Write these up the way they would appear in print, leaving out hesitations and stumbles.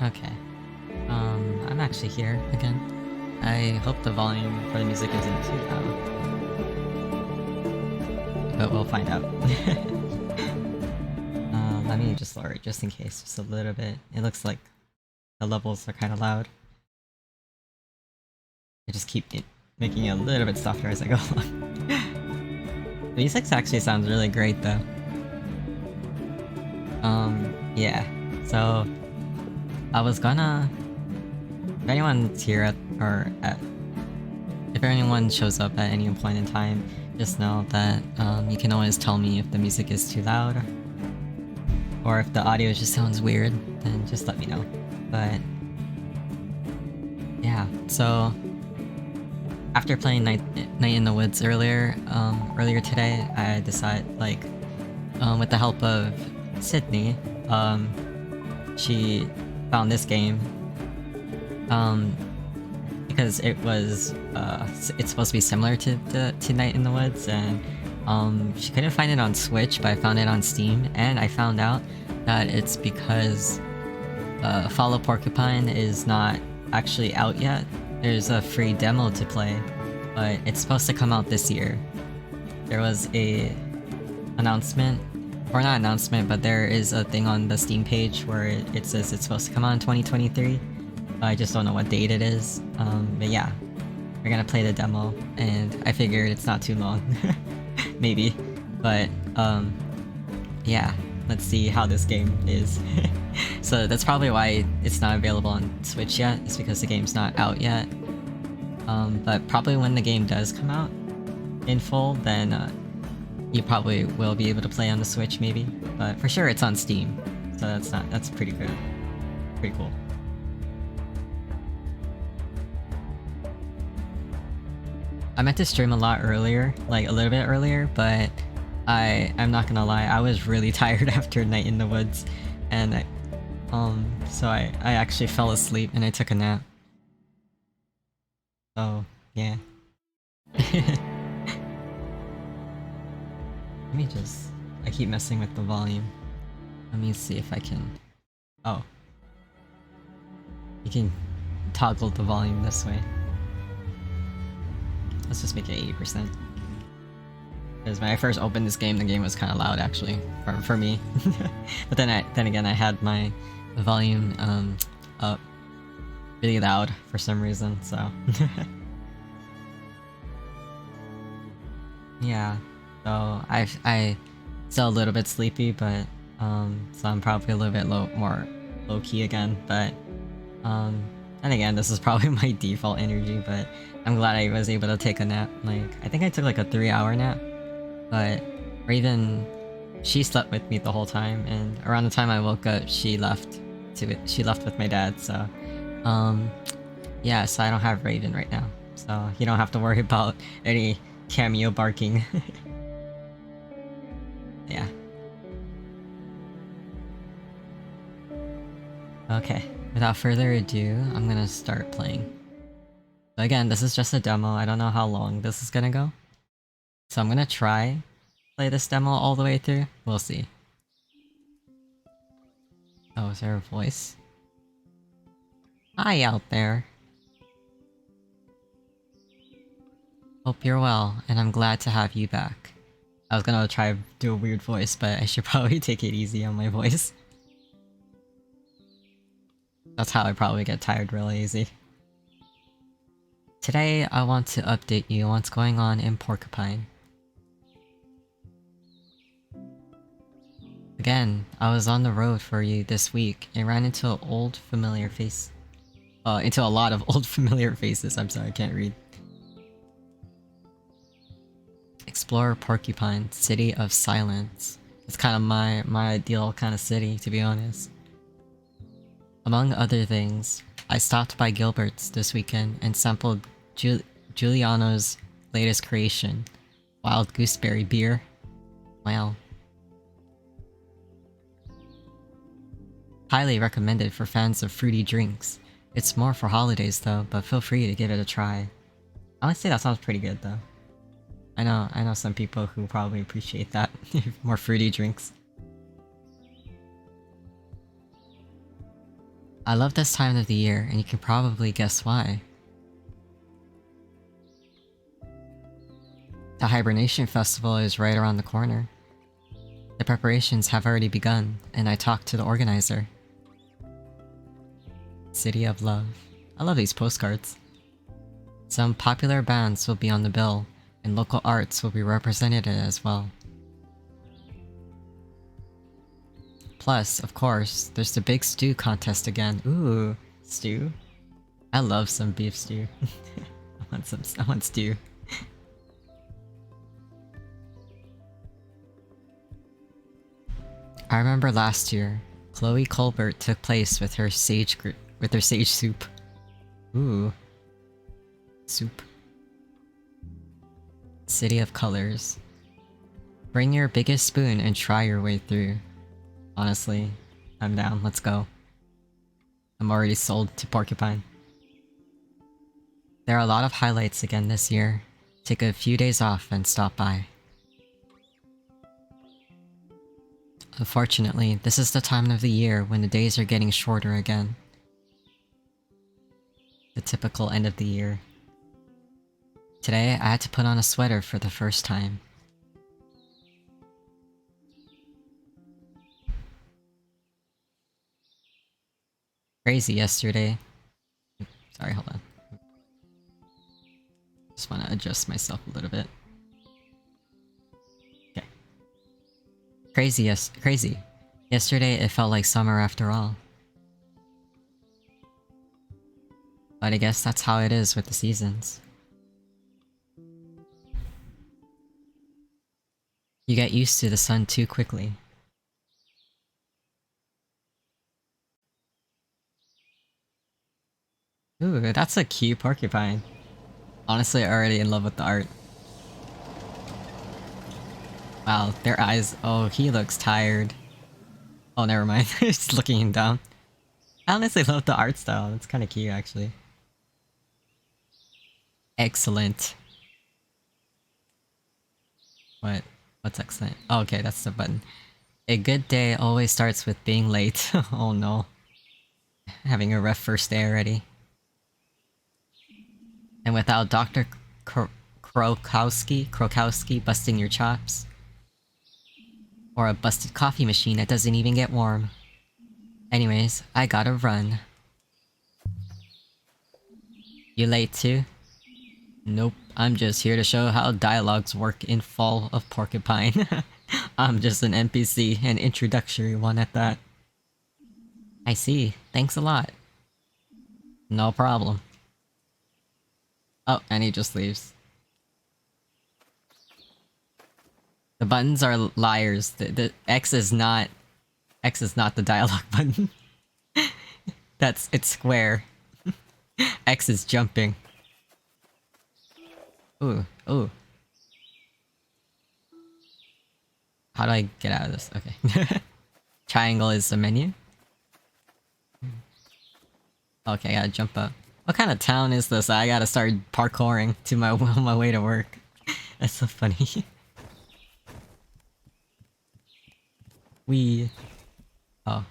Okay. I'm actually here again. I hope the volume for the music isn't too loud, but we'll find out. Let me just lower it just in case, just a little bit. It looks like the levels are kind of loud. I just keep making it a little bit softer as I go along. The music actually sounds really great though. Yeah. So I was gonna, if anyone's here if anyone shows up at any point in time, just know that you can always tell me if the music is too loud, or if the audio just sounds weird, then just let me know. But yeah, so after playing Night in the Woods earlier today, I decided, like, with the help of Sydney, she found this game, because it's supposed to be similar to Night in the Woods, and she couldn't find it on Switch, but I found it on Steam, and I found out that it's because Follow Porcupine is not actually out yet. There's a free demo to play, but it's supposed to come out this year. There was a announcement, or not announcement, but there is a thing on the Steam page where it says it's supposed to come out in 2023. I just don't know what date it is. But yeah, we're gonna play the demo, and I figured it's not too long. Maybe. But, yeah, let's see how this game is. So that's probably why it's not available on Switch yet, it's because the game's not out yet. But probably when the game does come out in full, then you probably will be able to play on the Switch maybe. But for sure it's on Steam, so that's pretty good. Pretty cool. I meant to stream a lot earlier, like a little bit earlier, but I'm not gonna lie, I was really tired after Night in the Woods, and so I actually fell asleep and I took a nap. So, yeah. Let me just... I keep messing with the volume. Let me see if I can... Oh. You can toggle the volume this way. Let's just make it 80%. Because when I first opened this game, the game was kind of loud actually, for me. But then again, I had my volume up really loud for some reason, so... Yeah, so I still a little bit sleepy, but so I'm probably a little bit more low key again, but and again, this is probably my default energy, but I'm glad I was able to take a nap. Like, I think I took like a 3-hour nap, but she slept with me the whole time, and around the time I woke up, she left with my dad, so yeah, so I don't have Raven right now, so you don't have to worry about any cameo barking. Yeah. Okay, without further ado, I'm gonna start playing. So again, this is just a demo, I don't know how long this is gonna go. So I'm gonna try play this demo all the way through, we'll see. Oh, is there a voice? Hi out there. Hope you're well, and I'm glad to have you back. I was gonna try to do a weird voice, but I should probably take it easy on my voice. That's how I probably get tired real easy. Today, I want to update you on what's going on in Porcupine. Again, I was on the road for you this week and ran into an old familiar face. Into a lot of old familiar faces, I'm sorry, I can't read. Explore Porcupine, City of Silence. It's kind of my ideal kind of city, to be honest. Among other things, I stopped by Gilbert's this weekend and sampled Giuliano's latest creation, Wild Gooseberry Beer. Wow. Highly recommended for fans of fruity drinks. It's more for holidays though, but feel free to give it a try. I would say that sounds pretty good though. I know some people who probably appreciate that. More fruity drinks. I love this time of the year, and you can probably guess why. The Hibernation Festival is right around the corner. The preparations have already begun, and I talked to the organizer. City of Love. I love these postcards. Some popular bands will be on the bill, and local arts will be represented as well. Plus, of course, there's the big stew contest again. Ooh, stew. I love some beef stew. I want stew. I remember last year, Chloe Colbert took place with her sage soup. Ooh. Soup. City of Colors. Bring your biggest spoon and try your way through. Honestly, I'm down, let's go. I'm already sold to Porcupine. There are a lot of highlights again this year. Take a few days off and stop by. Unfortunately, this is the time of the year when the days are getting shorter again. The typical end of the year. Today, I had to put on a sweater for the first time. Crazy yesterday. Sorry, hold on. Just want to adjust myself a little bit. Okay. Crazy. Yesterday, it felt like summer after all. But I guess that's how it is with the seasons. You get used to the sun too quickly. Ooh, that's a cute porcupine. Honestly, already in love with the art. Wow, their eyes. Oh, he looks tired. Oh, never mind. Just looking him down. I honestly love the art style. It's kind of cute, actually. Excellent. What? What's excellent? Oh, okay, that's the button. A good day always starts with being late. Oh no. Having a rough first day already. And without Dr. Krokowski busting your chops. Or a busted coffee machine that doesn't even get warm. Anyways, I gotta run. You late too? Nope, I'm just here to show how dialogues work in Fall of Porcupine. I'm just an NPC, an introductory one at that. I see, thanks a lot. No problem. Oh, and he just leaves. The buttons are liars. The X is not the dialogue button. It's square. X is jumping. Ooh. How do I get out of this? Okay. Triangle is the menu. Okay, I gotta jump up. What kind of town is this? I gotta start parkouring to on my way to work. That's so funny. Oh.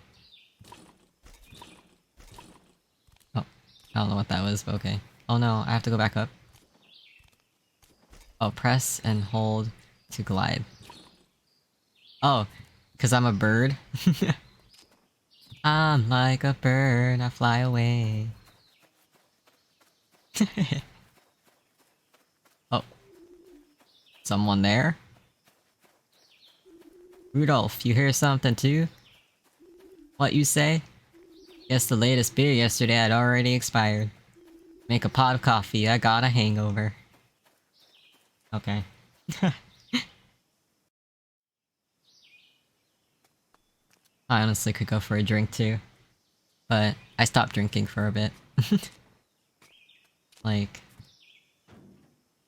I don't know what that was, but okay. Oh no, I have to go back up. Oh, press and hold to glide. Oh, cause I'm a bird? I'm like a bird, I fly away. Oh. Someone there? Rudolph, you hear something too? What you say? Guess the latest beer yesterday had already expired. Make a pot of coffee, I got a hangover. Okay. I honestly could go for a drink too. But I stopped drinking for a bit. Like,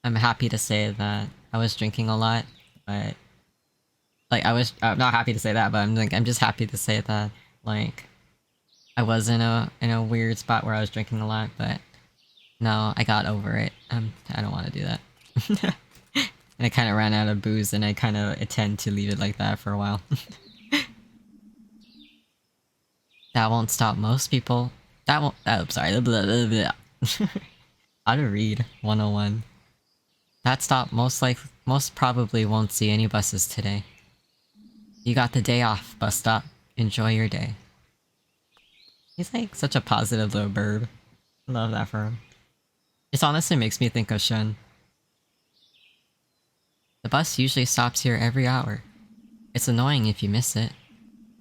I'm happy to say that I was drinking a lot, but like I'm not happy to say that, but I'm just happy to say that like I was in a weird spot where I was drinking a lot, but no, I got over it. I don't want to do that. And I kind of ran out of booze, and I kind of tend to leave it like that for a while. That won't stop most people That won't. Oh, sorry. Blah, blah, blah. How to read 101. That stop most probably won't see any buses today. You got the day off, bus stop. Enjoy your day. He's like such a positive little bird. I love that for him. It honestly makes me think of Shen. The bus usually stops here every hour. It's annoying if you miss it.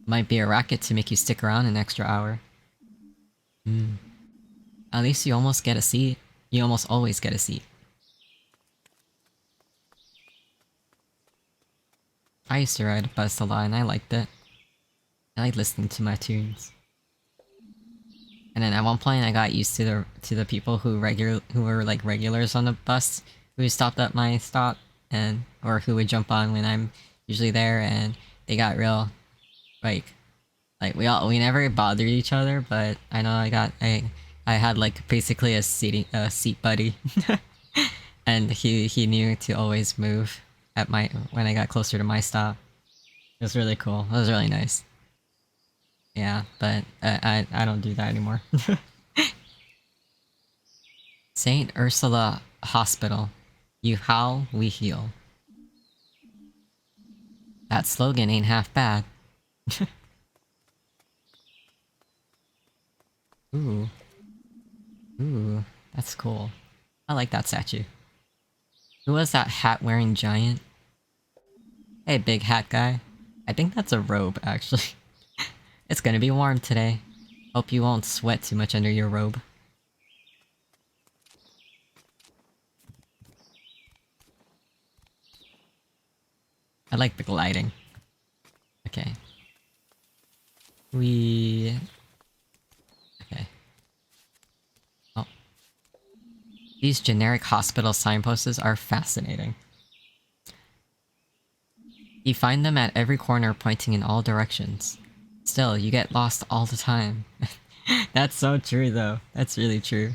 Might be a racket to make you stick around an extra hour. At least you almost get a seat. You almost always get a seat. I used to ride a bus a lot and I liked it. I liked listening to my tunes. And then at one point I got used to the people who were like regulars on the bus, who stopped at my stop or who would jump on when I'm usually there, and they got real like we never bothered each other, but I know I had like basically a seat buddy. And he knew to always move when I got closer to my stop. It was really cool. It was really nice. Yeah, but I don't do that anymore. Saint Ursula Hospital. You howl, we heal. That slogan ain't half bad. Ooh. Ooh, that's cool. I like that statue. Who was that hat-wearing giant? Hey, big hat guy. I think that's a robe, actually. It's gonna be warm today. Hope you won't sweat too much under your robe. I like the gliding. Okay. Okay. Oh. These generic hospital signposts are fascinating. You find them at every corner pointing in all directions. Still, you get lost all the time. That's so true though. That's really true.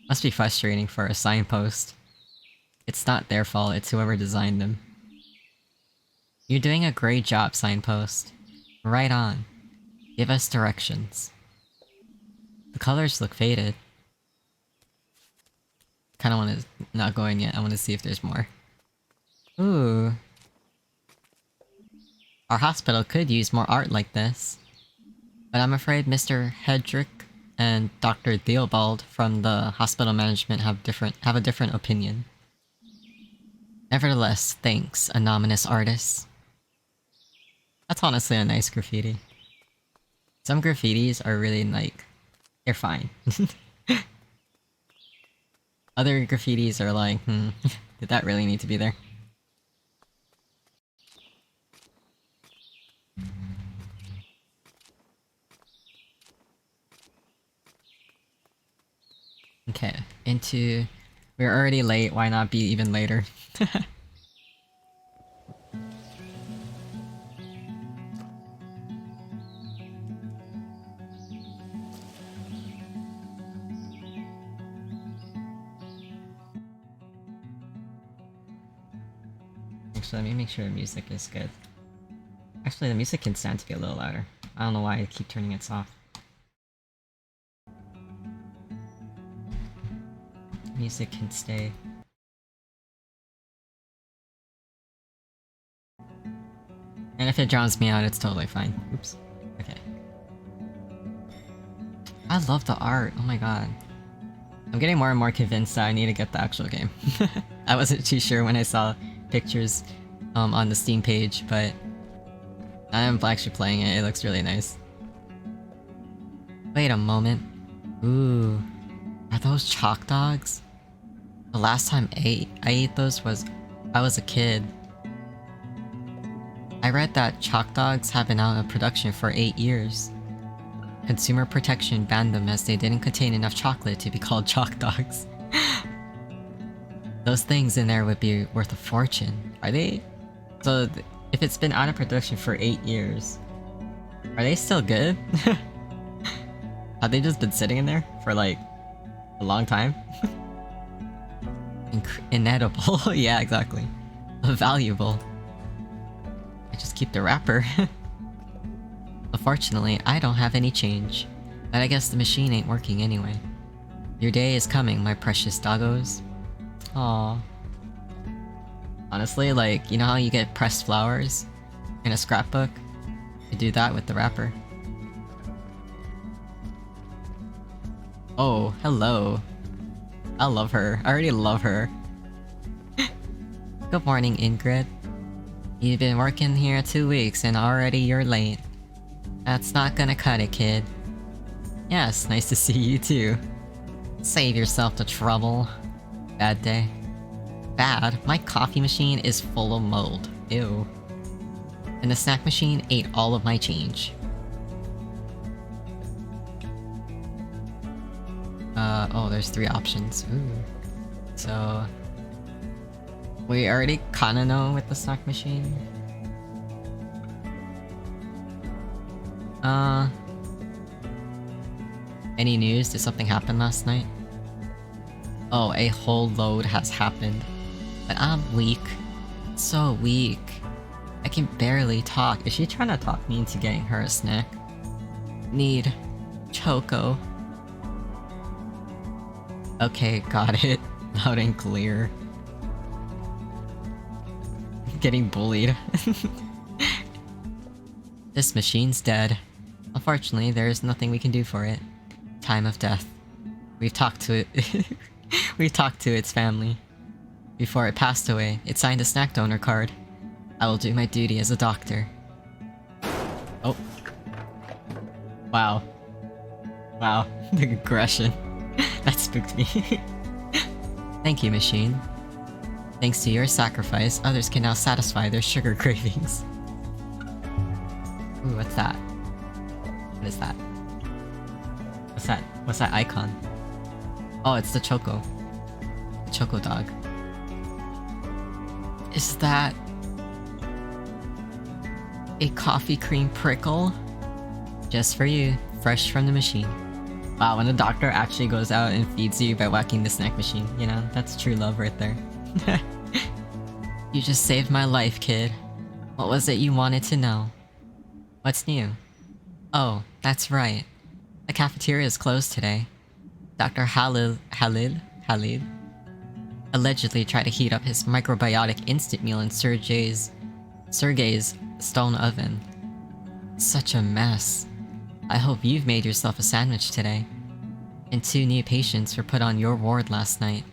Must be frustrating for a signpost. It's not their fault, it's whoever designed them. You're doing a great job, signpost. Right on. Give us directions. The colors look faded. Kinda wanna not go in yet, I wanna see if there's more. Ooh. Our hospital could use more art like this. But I'm afraid Mr. Hedrick and Dr. Theobald from the hospital management have a different opinion. Nevertheless, thanks, anonymous artists. That's honestly a nice graffiti. Some graffitis are really like, they're fine. Other graffitis are like, did that really need to be there? Okay, we're already late, why not be even later? Actually, let me make sure the music is good. Actually, the music can stand to be a little louder. I don't know why I keep turning it soft. Music can stay. And if it drowns me out, it's totally fine. Oops. Okay. I love the art. Oh my god. I'm getting more and more convinced that I need to get the actual game. I wasn't too sure when I saw pictures on the Steam page, but I am actually playing it. It looks really nice. Wait a moment. Ooh. Are those chalk dogs? The last time I ate those I was a kid. I read that chalk dogs have been out of production for 8 years. Consumer Protection banned them as they didn't contain enough chocolate to be called chalk dogs. Those things in there would be worth a fortune. Are they? So if it's been out of production for 8 years, are they still good? Have they just been sitting in there for like a long time? Inedible. Yeah, exactly. Valuable. I just keep the wrapper. Unfortunately, I don't have any change. But I guess the machine ain't working anyway. Your day is coming, my precious doggos. Aww. Honestly, like, you know how you get pressed flowers in a scrapbook? You do that with the wrapper. Oh, hello. I love her. I already love her. Good morning, Ingrid. You've been working here 2 weeks and already you're late. That's not gonna cut it, kid. Yes, nice to see you too. Save yourself the trouble. Bad day. Bad? My coffee machine is full of mold. Ew. And the snack machine ate all of my change. Oh, there's 3 options. Ooh. So... we already kinda know with the snack machine. Any news? Did something happen last night? Oh, a whole load has happened. But I'm weak. So weak. I can barely talk. Is she trying to talk me into getting her a snack? Need Choco. Okay, got it. Loud and clear. Getting bullied. This machine's dead. Unfortunately, there is nothing we can do for it. Time of death. We've talked to it. We've talked to its family. Before it passed away, it signed a snack donor card. I will do my duty as a doctor. Oh. Wow. Wow. The aggression. That spooked me. Thank you, machine. Thanks to your sacrifice, others can now satisfy their sugar cravings. Ooh, what's that? What is that? What's that? What's that icon? Oh, it's the Choco. The Choco dog. Is that... a coffee cream prickle? Just for you, fresh from the machine. Wow, when a doctor actually goes out and feeds you by whacking the snack machine, you know, that's true love right there. You just saved my life, kid. What was it you wanted to know? What's new? Oh, that's right. The cafeteria is closed today. Dr. Halid allegedly tried to heat up his microbiotic instant meal in Sergey's stone oven. Such a mess. I hope you've made yourself a sandwich today. And 2 new patients were put on your ward last night.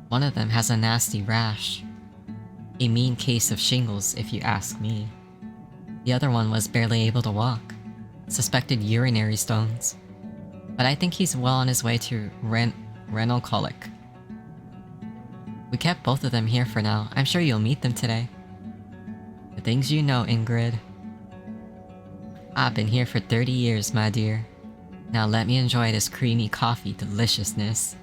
One of them has a nasty rash. A mean case of shingles, if you ask me. The other one was barely able to walk. Suspected urinary stones. But I think he's well on his way to renal colic. We kept both of them here for now. I'm sure you'll meet them today. The things you know, Ingrid. I've been here for 30 years, my dear. Now let me enjoy this creamy coffee deliciousness.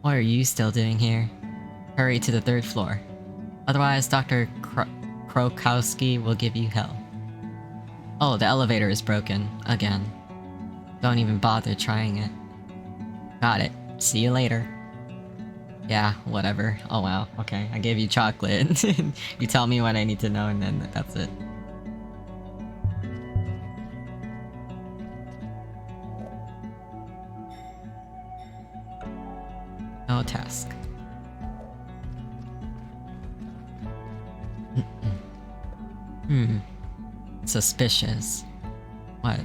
What are you still doing here? Hurry to the 3rd floor. Otherwise, Dr. Krokowski will give you hell. Oh, the elevator is broken. Again. Don't even bother trying it. Got it. See you later. Yeah, whatever. Oh wow, okay. I gave you chocolate. You tell me what I need to know and then that's it. No task. Suspicious. What?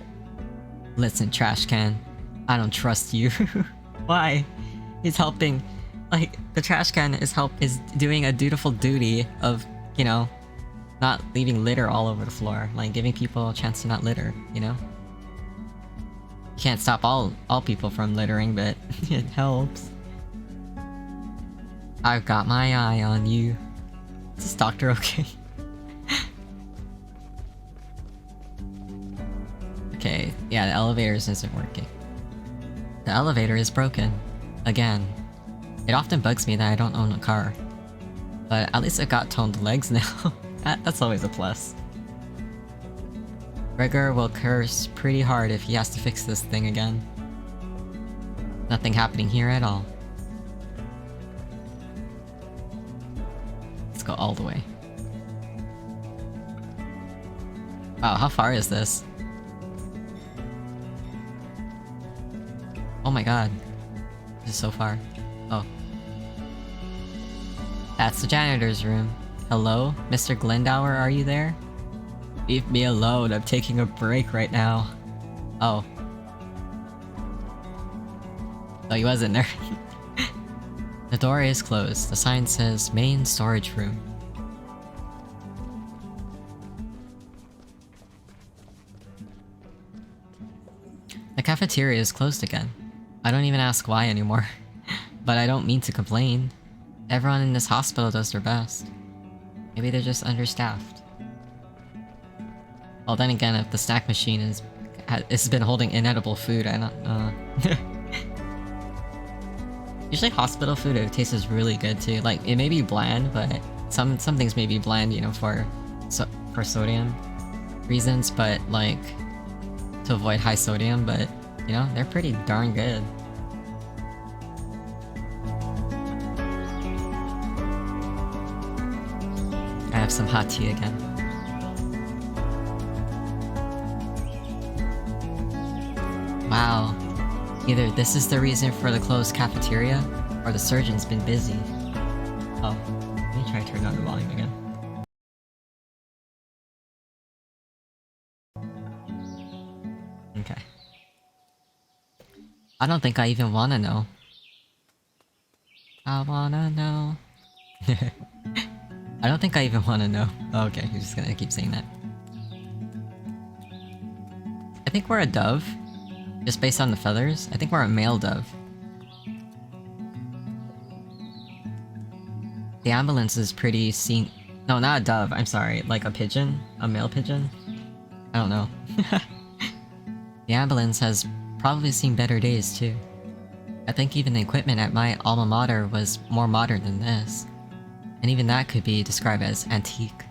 Listen, trash can. I don't trust you. Why? He's helping. Like, the trash can is doing a dutiful duty of, you know, not leaving litter all over the floor. Like, giving people a chance to not litter, you know? You can't stop all people from littering, but it helps. I've got my eye on you. Is this doctor okay? Okay, yeah, the elevators isn't working. The elevator is broken. Again. It often bugs me that I don't own a car. But at least I've got toned legs now. That's always a plus. Gregor will curse pretty hard if he has to fix this thing again. Nothing happening here at all. Let's go all the way. Wow, how far is this? Oh my god. This is so far. Oh. That's the janitor's room. Hello? Mr. Glendower, are you there? Leave me alone, I'm taking a break right now. Oh. Oh, he wasn't there. The door is closed. The sign says main storage room. The cafeteria is closed again. I don't even ask why anymore. But I don't mean to complain. Everyone in this hospital does their best. Maybe they're just understaffed. Well, then again, if the snack machine has been holding inedible food, I don't. Usually hospital food, it tastes really good too. Like, it may be bland, but some things may be bland, you know, for sodium reasons, but like to avoid high sodium. But you know, they're pretty darn good. I have some hot tea again. Wow. Either this is the reason for the closed cafeteria, or the surgeon's been busy. Oh, let me try to turn down the volume again. Okay. I don't think I even wanna know. I wanna know. I don't think I even wanna know. Oh, okay, you're just gonna keep saying that. I think we're a dove. Just based on the feathers, I think we're a male dove. The ambulance is pretty No, not a dove, I'm sorry. Like a pigeon? A male pigeon? I don't know. The ambulance has probably seen better days too. I think even the equipment at my alma mater was more modern than this. And even that could be described as antique.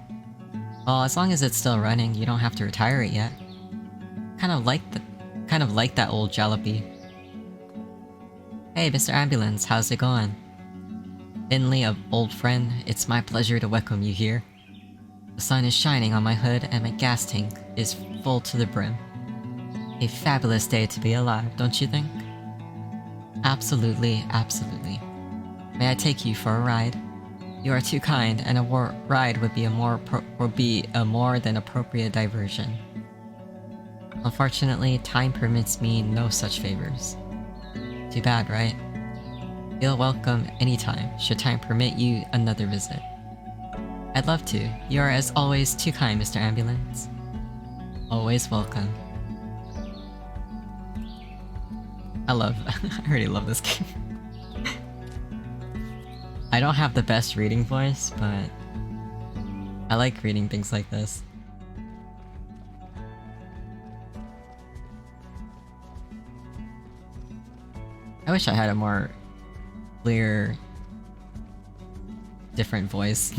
Well, as long as it's still running, you don't have to retire it yet. Kind of like that old jalopy. Hey, Mr. Ambulance, how's it going? Finley, an old friend, it's my pleasure to welcome you here. The sun is shining on my hood and my gas tank is full to the brim. A fabulous day to be alive, don't you think? Absolutely, absolutely. May I take you for a ride? You are too kind, and a ride would be a more than appropriate diversion. Unfortunately, time permits me no such favors. Too bad, right? Feel welcome anytime, should time permit you another visit. I'd love to. You are as always too kind, Mr. Ambulance. Always welcome. I already love this game. I don't have the best reading voice, but I like reading things like this. I wish I had a more clear, different voice.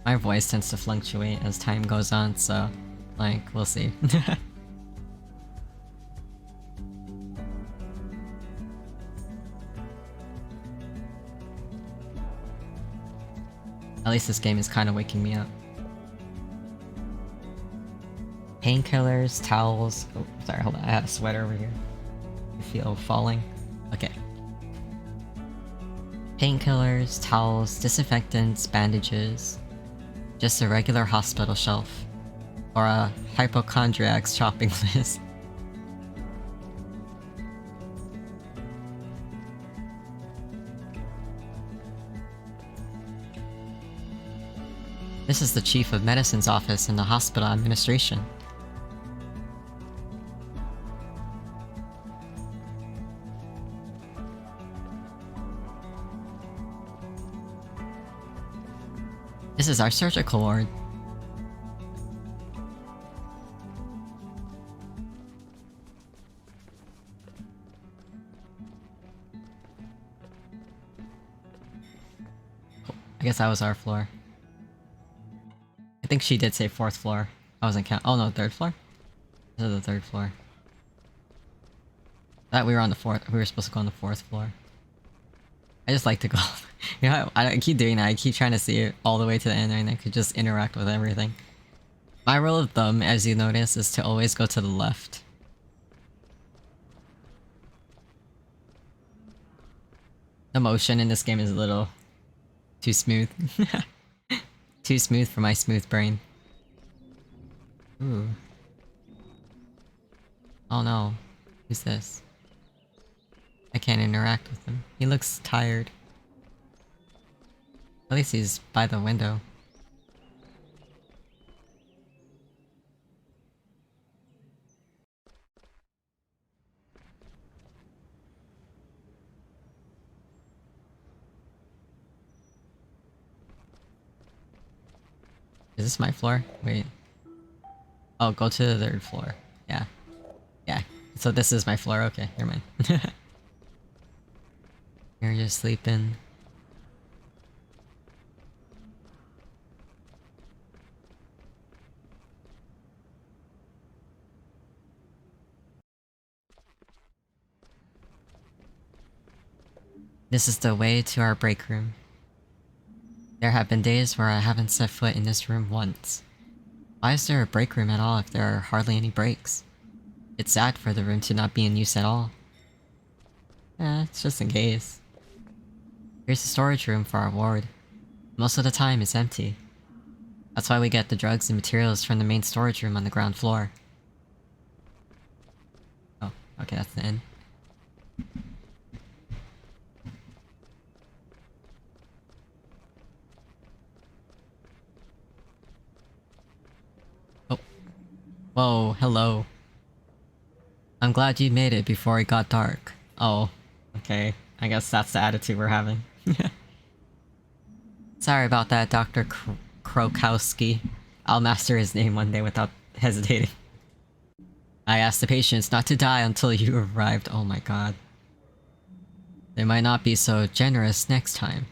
My voice tends to fluctuate as time goes on, so, like, we'll see. At least this game is kind of waking me up. Painkillers, towels... Oh, sorry, hold on, I have a sweater over here. I feel falling. Okay. Painkillers, towels, disinfectants, bandages. Just a regular hospital shelf. Or a hypochondriac's shopping list. This is the Chief of Medicine's office in the hospital administration. This is our surgical ward. Oh, I guess that was our floor. I think she did say 4th floor. I wasn't count. Oh no, 3rd floor? This is the 3rd floor. That we were on the 4th. We were supposed to go on the 4th floor. I just like to go. You know, I keep doing that. I keep trying to see it all the way to the end and I could just interact with everything. My rule of thumb, as you notice, is to always go to the left. The motion in this game is a little too smooth. Too smooth for my smooth brain. Ooh. Oh no. Who's this? I can't interact with him. He looks tired. At least he's by the window. Is this my floor? Wait. Oh, go to the third floor. Yeah. Yeah. So this is my floor. Okay, never mind. You're just sleeping. This is the way to our break room. There have been days where I haven't set foot in this room once. Why is there a break room at all if there are hardly any breaks? It's sad for the room to not be in use at all. It's just in case. Here's the storage room for our ward. Most of the time it's empty. That's why we get the drugs and materials from the main storage room on the ground floor. Oh, okay, that's the inn. Oh. Whoa, hello. I'm glad you made it before it got dark. Oh, okay. I guess that's the attitude we're having. Sorry about that, Dr. Krokowski. I'll master his name one day without hesitating. I asked the patients not to die until you arrived. Oh my god. They might not be so generous next time.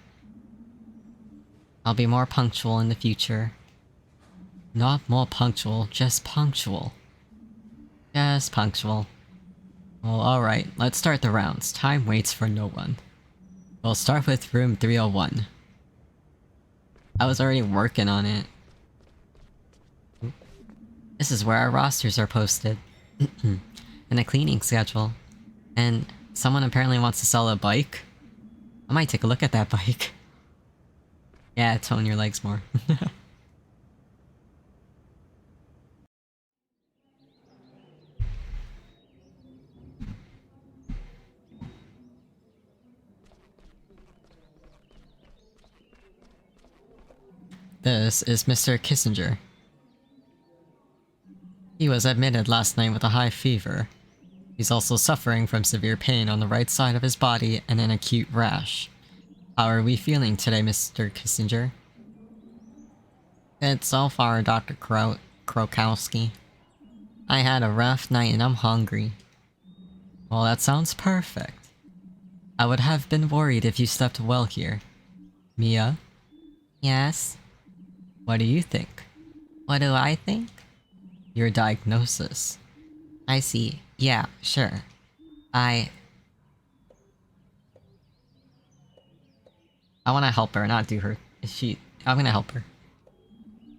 I'll be more punctual in the future. Not more punctual, just punctual. Just punctual. Well, alright, let's start the rounds. Time waits for no one. We'll start with room 301. I was already working on it. This is where our rosters are posted. And a cleaning schedule. And someone apparently wants to sell a bike. I might take a look at that bike. Yeah, tone your legs more. This is Mr. Kissinger. He was admitted last night with a high fever. He's also suffering from severe pain on the right side of his body and an acute rash. How are we feeling today, Mr. Kissinger? Good so far, Dr. Krokowski. I had a rough night and I'm hungry. Well, that sounds perfect. I would have been worried if you slept well here. Mia? Yes? What do you think? What do I think? Your diagnosis. I see. Yeah, sure. I wanna help her, not do her. I'm gonna help her.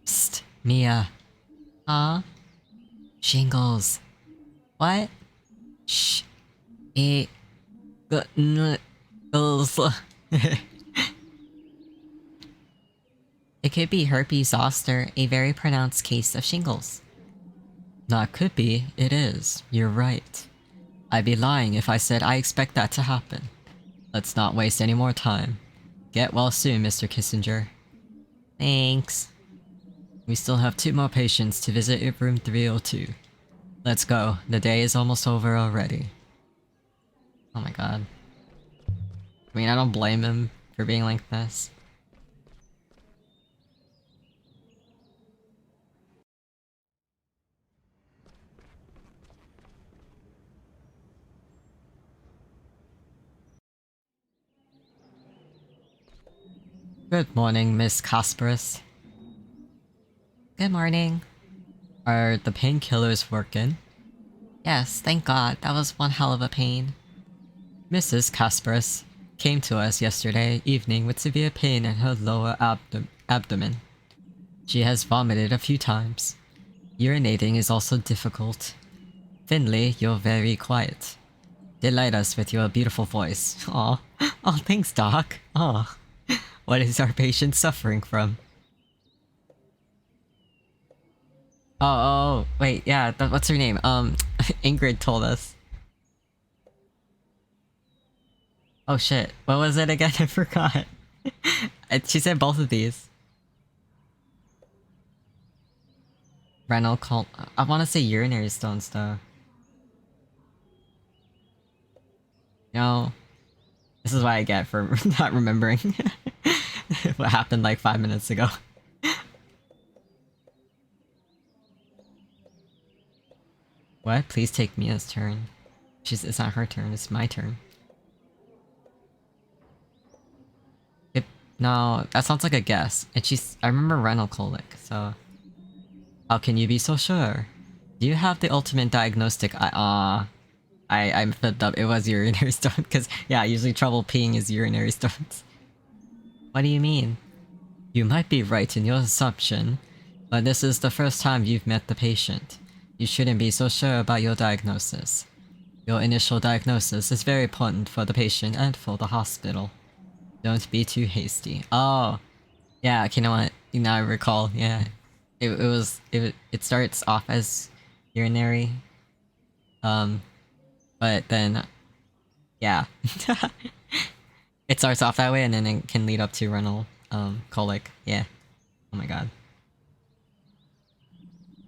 Psst, Mia. Huh? Shingles. What? Shh. It... It could be herpes zoster, a very pronounced case of shingles. Not could be, it is. You're right. I'd be lying if I said I expect that to happen. Let's not waste any more time. Get well soon, Mr. Kissinger. Thanks. We still have 2 more patients to visit at room 302. Let's go, the day is almost over already. Oh my god. I mean, I don't blame him for being like this. Good morning, Miss Kasparis. Good morning. Are the painkillers working? Yes, thank God. That was one hell of a pain. Mrs. Kasparis came to us yesterday evening with severe pain in her lower abdomen. She has vomited a few times. Urinating is also difficult. Finley, you're very quiet. delight us with your beautiful voice. Aw. Oh, thanks, Doc. Aw. What is our patient suffering from? Oh, wait, yeah, what's her name? Ingrid told us. Oh shit, what was it again? I forgot. She said both of these. Renal cult. I want to say urinary stones though. No. This is what I get for not remembering what happened like 5 minutes ago. What? Please take Mia's turn. It's not her turn, it's my turn. No, that sounds like a guess. And I remember renal colic, so... How can you be so sure? Do you have the ultimate diagnostic? I'm flipped up. It was urinary stone, because, yeah, usually trouble peeing is urinary stones. What do you mean? You might be right in your assumption, but this is the first time you've met the patient. You shouldn't be so sure about your diagnosis. Your initial diagnosis is very important for the patient and for the hospital. Don't be too hasty. Oh, yeah, okay, you know what? Now I recall, yeah. It starts off as urinary. But then, yeah. It starts off that way and then it can lead up to renal, colic. Yeah. Oh my god.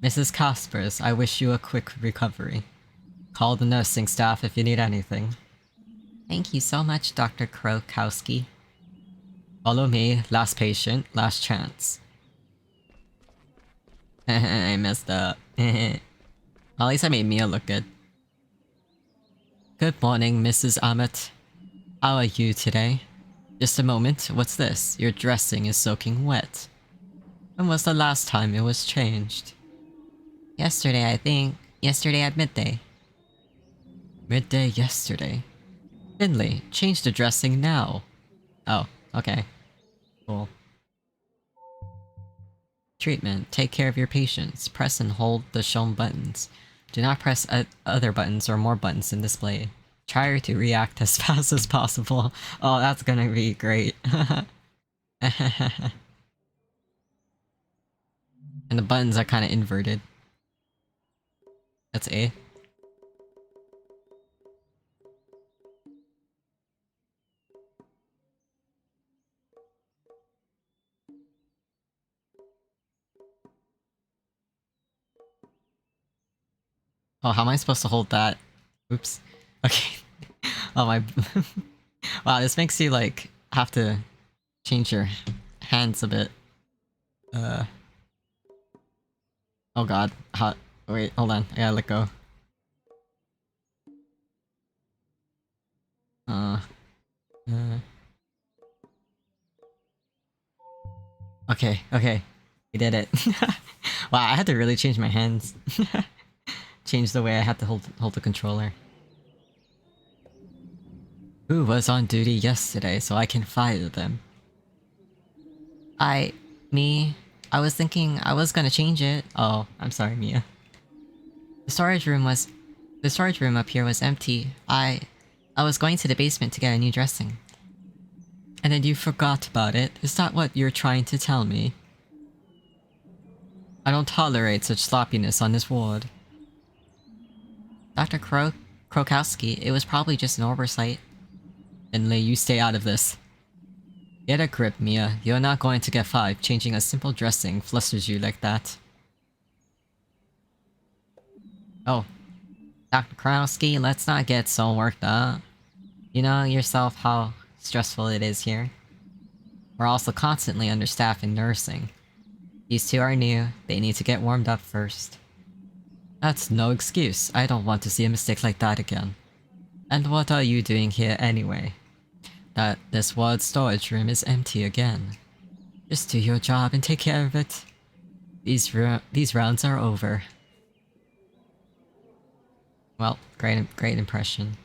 Mrs. Caspers, I wish you a quick recovery. Call the nursing staff if you need anything. Thank you so much, Dr. Krokowski. Follow me, last patient, last chance. I messed up. At least I made Mia look good. Good morning, Mrs. Amet. How are you today? Just a moment, what's this? Your dressing is soaking wet. When was the last time it was changed? Yesterday, I think. Yesterday at midday. Midday yesterday? Finley, change the dressing now. Oh, okay. Cool. Treatment. Take care of your patients. Press and hold the shown buttons. Do not press other buttons or more buttons in display. Try to react as fast as possible. Oh, that's gonna be great. And the buttons are kind of inverted. That's A. Oh, how am I supposed to hold that? Oops. Okay. Oh my... Wow, this makes you, like, have to change your hands a bit. Oh god. Wait, hold on. I gotta let go. Uh... Okay, okay. We did it. Wow, I had to really change my hands. Change the way I had to hold the controller. Who was on duty yesterday so I can fire them? Me. I was thinking I was gonna change it. Oh, I'm sorry, Mia. The storage room up here was empty. I was going to the basement to get a new dressing. And then you forgot about it? Is that what you're trying to tell me? I don't tolerate such sloppiness on this ward. Dr. Krokowski, it was probably just an oversight. Finley, you stay out of this. Get a grip, Mia. You're not going to get 5. Changing a simple dressing flusters you like that. Oh. Dr. Krokowski, let's not get so worked up. You know yourself how stressful it is here. We're also constantly understaffed in nursing. These two are new. They need to get warmed up first. That's no excuse. I don't want to see a mistake like that again. And what are you doing here anyway? This ward's storage room is empty again. Just do your job and take care of it. These rounds are over. Well, great impression.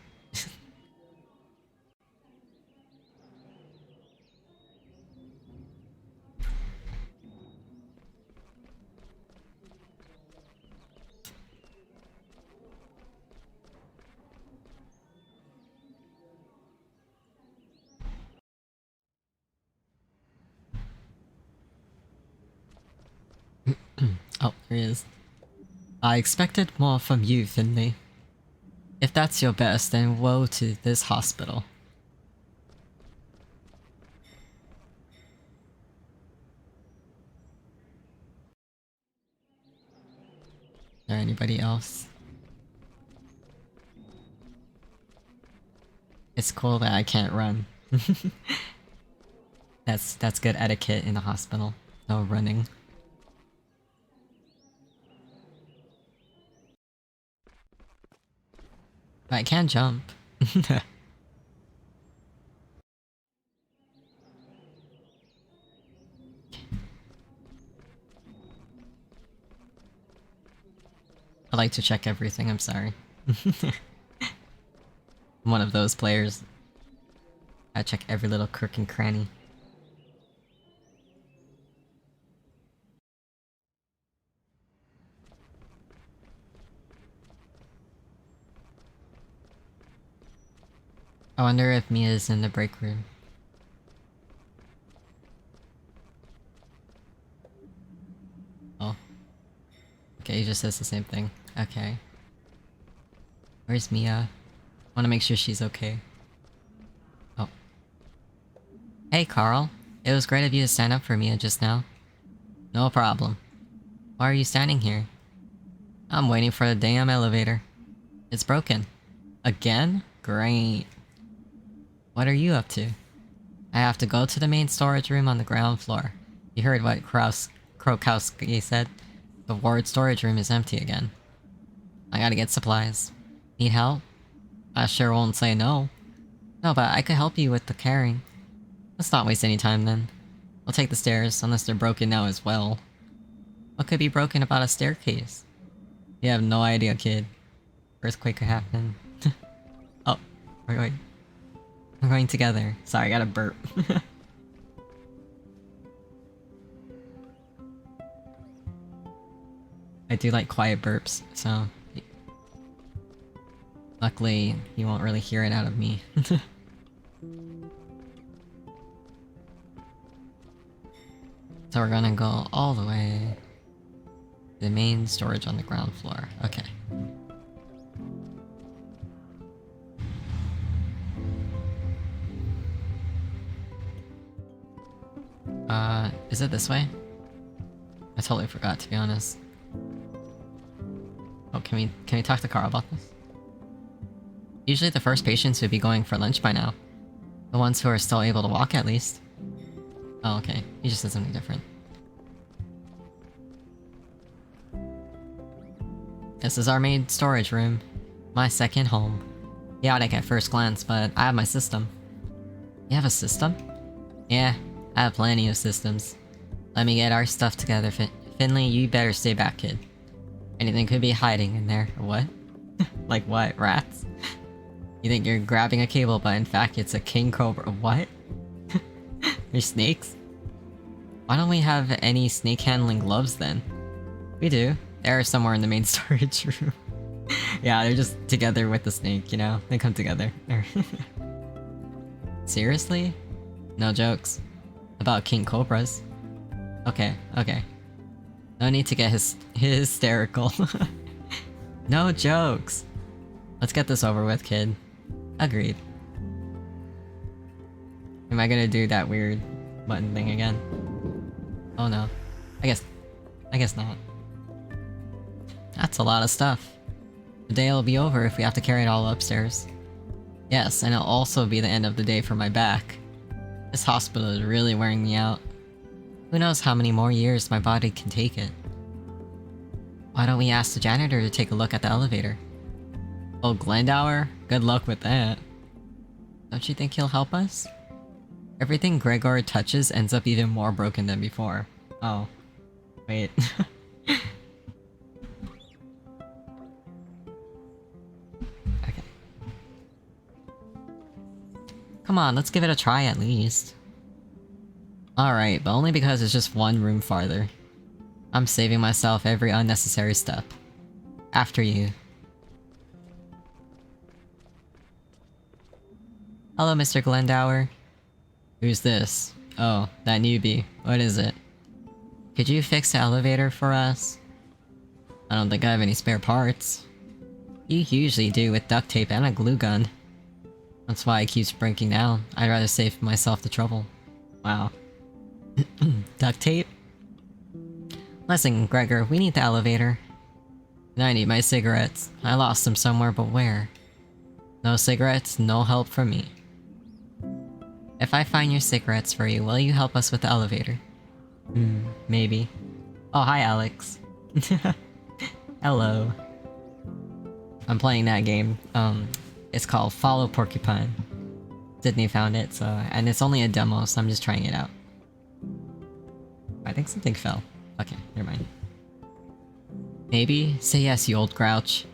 is. I expected more from you, Finley. If that's your best, then woe to this hospital. Is there anybody else? It's cool that I can't run. That's good etiquette in the hospital. No running. But I can jump. I like to check everything, I'm sorry. I'm one of those players. I check every little crook and cranny. I wonder if Mia's in the break room. Oh. Okay, he just says the same thing. Okay. Where's Mia? Wanna make sure she's okay. Oh. Hey, Carl. It was great of you to stand up for Mia just now. No problem. Why are you standing here? I'm waiting for the damn elevator. It's broken. Again? Great. What are you up to? I have to go to the main storage room on the ground floor. You heard what Krokowski said. The ward storage room is empty again. I gotta get supplies. Need help? I sure won't say no. No, but I could help you with the carrying. Let's not waste any time then. We'll take the stairs, unless they're broken now as well. What could be broken about a staircase? You have no idea, kid. Earthquake could happen. Oh, wait. We're going together. Sorry, I gotta burp. I do like quiet burps, so... Luckily, you won't really hear it out of me. So we're gonna go all the way to the main storage on the ground floor. Okay. Is it this way? I totally forgot, to be honest. Oh, can we talk to Carl about this? Usually the first patients would be going for lunch by now. The ones who are still able to walk, at least. Oh, okay. He just said something different. This is our main storage room. My second home. Chaotic at first glance, but I have my system. You have a system? Yeah, I have plenty of systems. Let me get our stuff together, Finley, you better stay back, kid. Anything could be hiding in there. What? Like what? Rats? You think you're grabbing a cable, but in fact it's a king cobra. What? There's snakes? Why don't we have any snake handling gloves then? We do. They're somewhere in the main storage room. Yeah, they're just together with the snake, you know? They come together. Seriously? No jokes. About king cobras. Okay. No need to get hysterical. No jokes. Let's get this over with, kid. Agreed. Am I gonna do that weird button thing again? Oh no. I guess not. That's a lot of stuff. The day will be over if we have to carry it all upstairs. Yes, and it'll also be the end of the day for my back. This hospital is really wearing me out. Who knows how many more years my body can take it. Why don't we ask the janitor to take a look at the elevator? Oh, Glendower? Good luck with that. Don't you think he'll help us? Everything Gregor touches ends up even more broken than before. Oh. Wait. Okay. Come on, let's give it a try at least. Alright, but only because it's just one room farther. I'm saving myself every unnecessary step. After you. Hello, Mr. Glendower. Who's this? Oh, that newbie. What is it? Could you fix the elevator for us? I don't think I have any spare parts. You usually do with duct tape and a glue gun. That's why it keeps breaking down. I'd rather save myself the trouble. Wow. Duct tape? Listen, Gregor, we need the elevator. And I need my cigarettes. I lost them somewhere, but where? No cigarettes, no help from me. If I find your cigarettes for you, will you help us with the elevator? Maybe. Oh, hi, Alex. Hello. I'm playing that game. It's called Follow Porcupine. Sydney found it, so... And it's only a demo, so I'm just trying it out. I think something fell. Okay, never mind. Maybe? Say yes, you old grouch.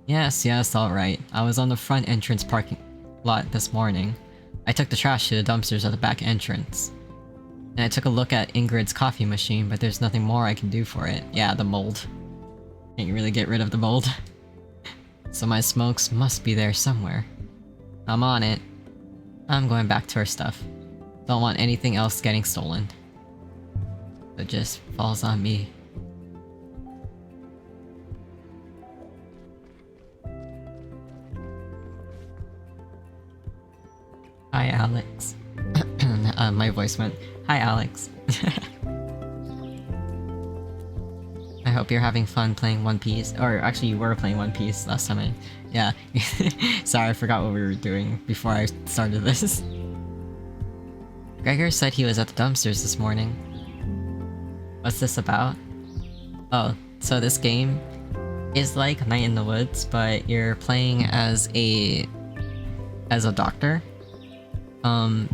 Yes, alright. I was on the front entrance parking lot this morning. I took the trash to the dumpsters at the back entrance. And I took a look at Ingrid's coffee machine, but there's nothing more I can do for it. Yeah, the mold. Can't really get rid of the mold. So my smokes must be there somewhere. I'm on it. I'm going back to our stuff. Don't want anything else getting stolen. It just falls on me. Hi, Alex. My voice went, hi, Alex. I hope you're having fun playing One Piece. Or actually, you were playing One Piece last time Yeah. Sorry, I forgot what we were doing before I started this. Gregor said he was at the dumpsters this morning. What's this about? Oh, so this game is like Night in the Woods, but you're playing as a doctor.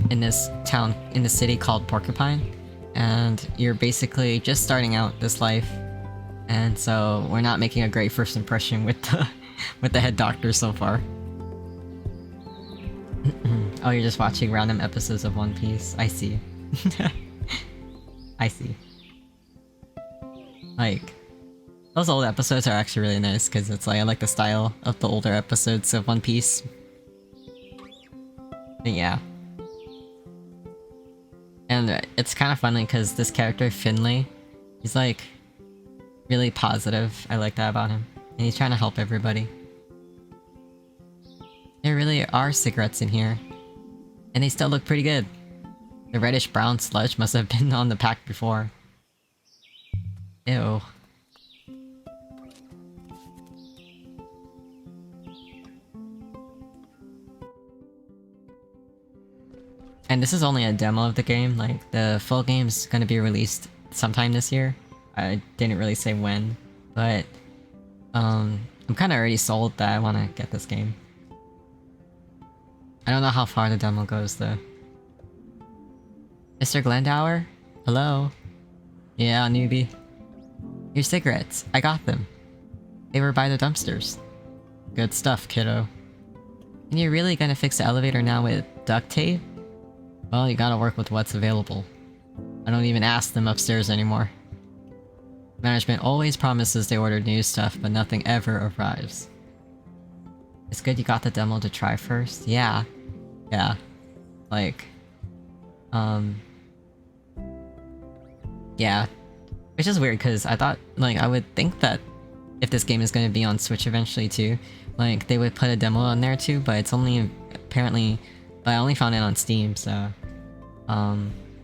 In this town, in the city called Porcupine, and you're basically just starting out this life, and so we're not making a great first impression with the head doctor so far. Oh, you're just watching random episodes of One Piece. I see. I see. Like, those old episodes are actually really nice because it's like I like the style of the older episodes of One Piece. But yeah. And it's kind of funny because this character, Finley, he's like really positive. I like that about him. And he's trying to help everybody. There really are cigarettes in here. And they still look pretty good. The reddish brown sludge must have been on the pack before. Ew. And this is only a demo of the game, like, the full game's gonna be released sometime this year. I didn't really say when, but, I'm kinda already sold that I wanna get this game. I don't know how far the demo goes, though. Mr. Glendower? Hello? Yeah, newbie. Your cigarettes. I got them. They were by the dumpsters. Good stuff, kiddo. And you're really gonna fix the elevator now with duct tape? Well, you gotta work with what's available. I don't even ask them upstairs anymore. Management always promises they order new stuff, but nothing ever arrives. It's good you got the demo to try first. Yeah. Yeah. Like... Yeah. Which is weird, because I thought, like, I would think that if this game is going to be on Switch eventually too, like, they would put a demo on there too, but it's only, apparently... I only found it on Steam, so...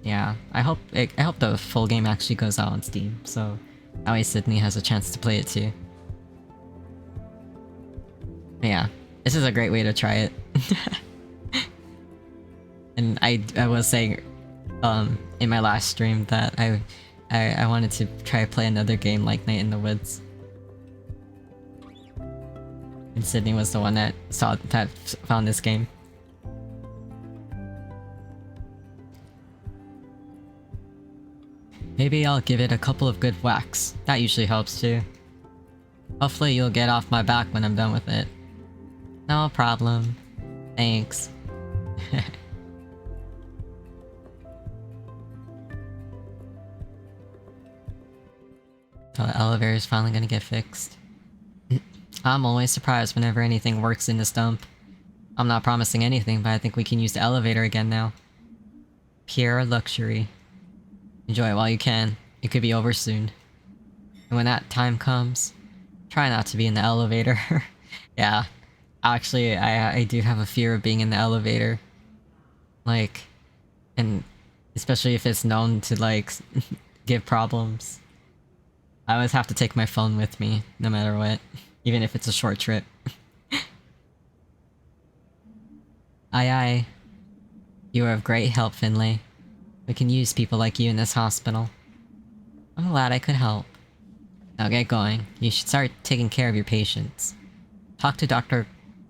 yeah. I hope the full game actually goes out on Steam, so... that way Sydney has a chance to play it too. But yeah. This is a great way to try it. And I was saying, in my last stream that I wanted to try to play another game like Night in the Woods. And Sydney was the one that found this game. Maybe I'll give it a couple of good whacks. That usually helps too. Hopefully you'll get off my back when I'm done with it. No problem. Thanks. So the elevator is finally gonna get fixed. I'm always surprised whenever anything works in this dump. I'm not promising anything, but I think we can use the elevator again now. Pure luxury. Enjoy it while you can. It could be over soon. And when that time comes, Try not to be in the elevator. Yeah. Actually, I do have a fear of being in the elevator. Like, and especially if it's known to, like, give problems. I always have to take my phone with me, no matter what. Even if it's a short trip. Aye aye. You are of great help, Finlay. We can use people like you in this hospital. I'm glad I could help. Now get going. You should start taking care of your patients. Talk to Dr.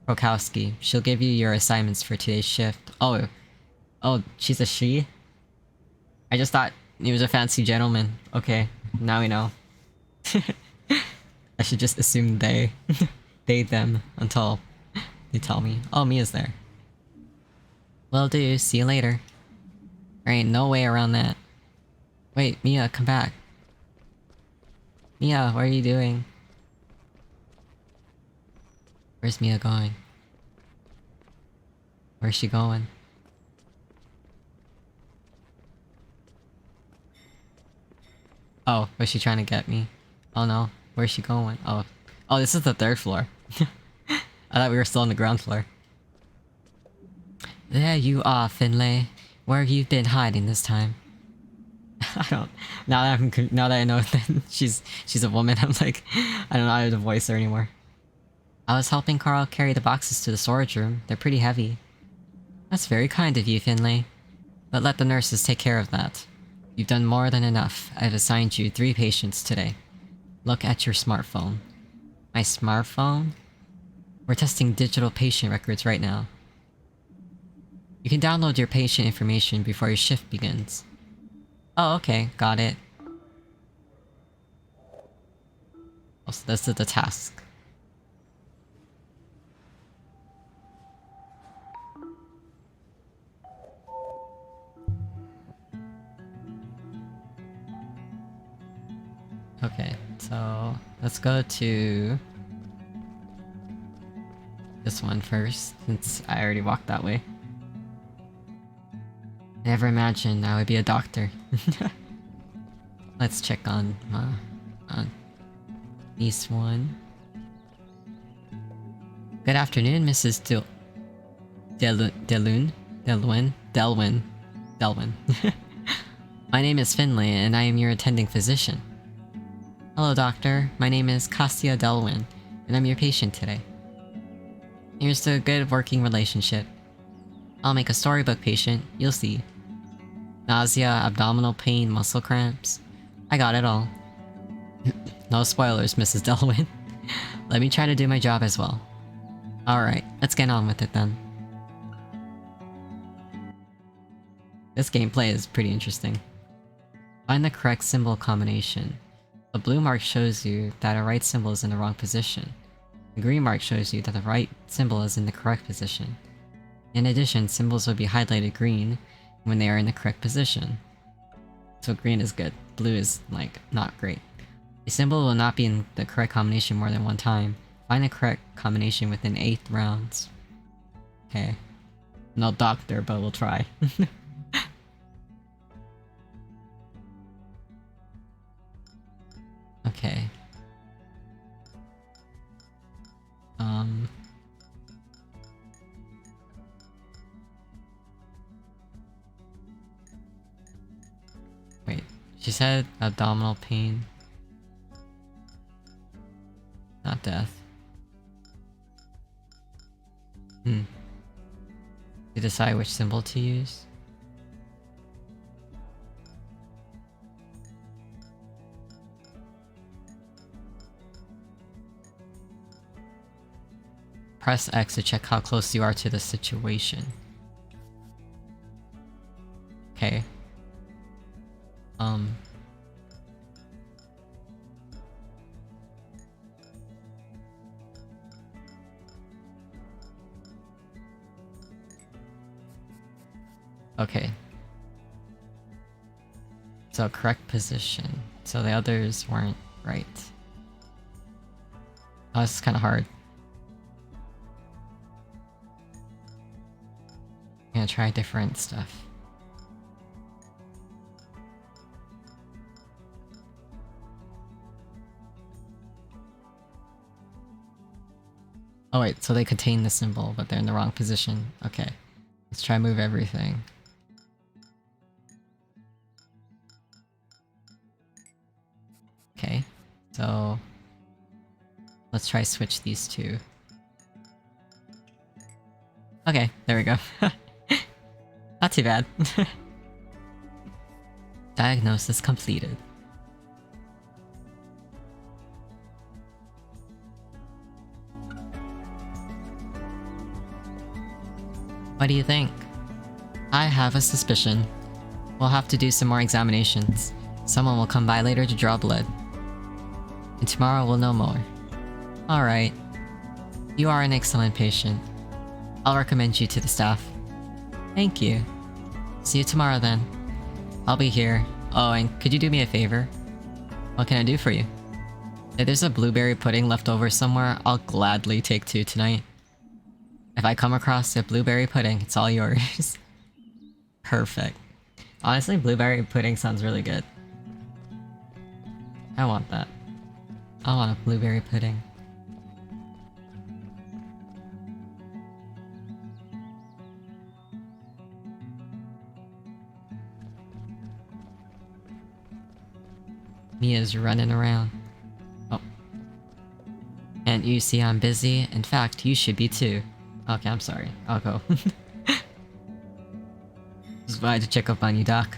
Krokowski. She'll give you your assignments for today's shift. Oh, she's a she? I just thought he was a fancy gentleman. Okay, now we know. I should just assume they. They, them, until they tell me. Oh, Mia's there. Will do, see you later. There ain't no way around that. Wait, Mia, come back. Mia, what are you doing? Where's Mia going? Where's she going? Oh, was she trying to get me? Oh no, where's she going? Oh, this is the 3rd floor. I thought we were still on the ground floor. There you are, Finlay. Where have you been hiding this time? I don't. Now that I know that she's a woman, I'm like, I don't know how to voice her anymore. I was helping Carl carry the boxes to the storage room. They're pretty heavy. That's very kind of you, Finlay. But let the nurses take care of that. You've done more than enough. I've assigned you 3 patients today. Look at your smartphone. My smartphone? We're testing digital patient records right now. You can download your patient information before your shift begins. Oh, okay, got it. Oh, so this is the task. Okay, so let's go to this one first, since I already walked that way. I never imagined I would be a doctor. Let's check on this one. Good afternoon, Mrs. Delwyn. My name is Finlay, and I am your attending physician. Hello, doctor. My name is Cassia Delwyn, and I'm your patient today. Here's to a good working relationship. I'll make a storybook patient, you'll see. Nausea, abdominal pain, muscle cramps. I got it all. No spoilers, Mrs. Delwyn. Let me try to do my job as well. Alright, let's get on with it then. This gameplay is pretty interesting. Find the correct symbol combination. The blue mark shows you that a right symbol is in the wrong position. The green mark shows you that the right symbol is in the correct position. In addition, symbols will be highlighted green when they are in the correct position. So green is good, blue is, like, not great. A symbol will not be in the correct combination more than one time. Find the correct combination within 8 rounds. Okay. No doctor, but we'll try. Okay. Wait, she said abdominal pain. Not death. To decide which symbol to use? Press X to check how close you are to the situation. Okay. Okay. So correct position. So the others weren't right. Oh, this is kind of hard. I'm gonna try different stuff. Oh wait, so they contain the symbol, but they're in the wrong position. Okay. Let's try move everything. Okay. So... let's try switch these two. Okay, there we go. Not too bad. Diagnosis completed. What do you think? I have a suspicion. We'll have to do some more examinations. Someone will come by later to draw blood. And tomorrow we'll know more. Alright. You are an excellent patient. I'll recommend you to the staff. Thank you. See you tomorrow then. I'll be here. Oh, and could you do me a favor? What can I do for you? If there's a blueberry pudding left over somewhere, I'll gladly take 2 tonight. If I come across a blueberry pudding, it's all yours. Perfect. Honestly, blueberry pudding sounds really good. I want that. I want a blueberry pudding. Mia's running around. Oh. And you see I'm busy. In fact, you should be too. Okay, I'm sorry. I'll go. Just wanted to check up on you, Doc.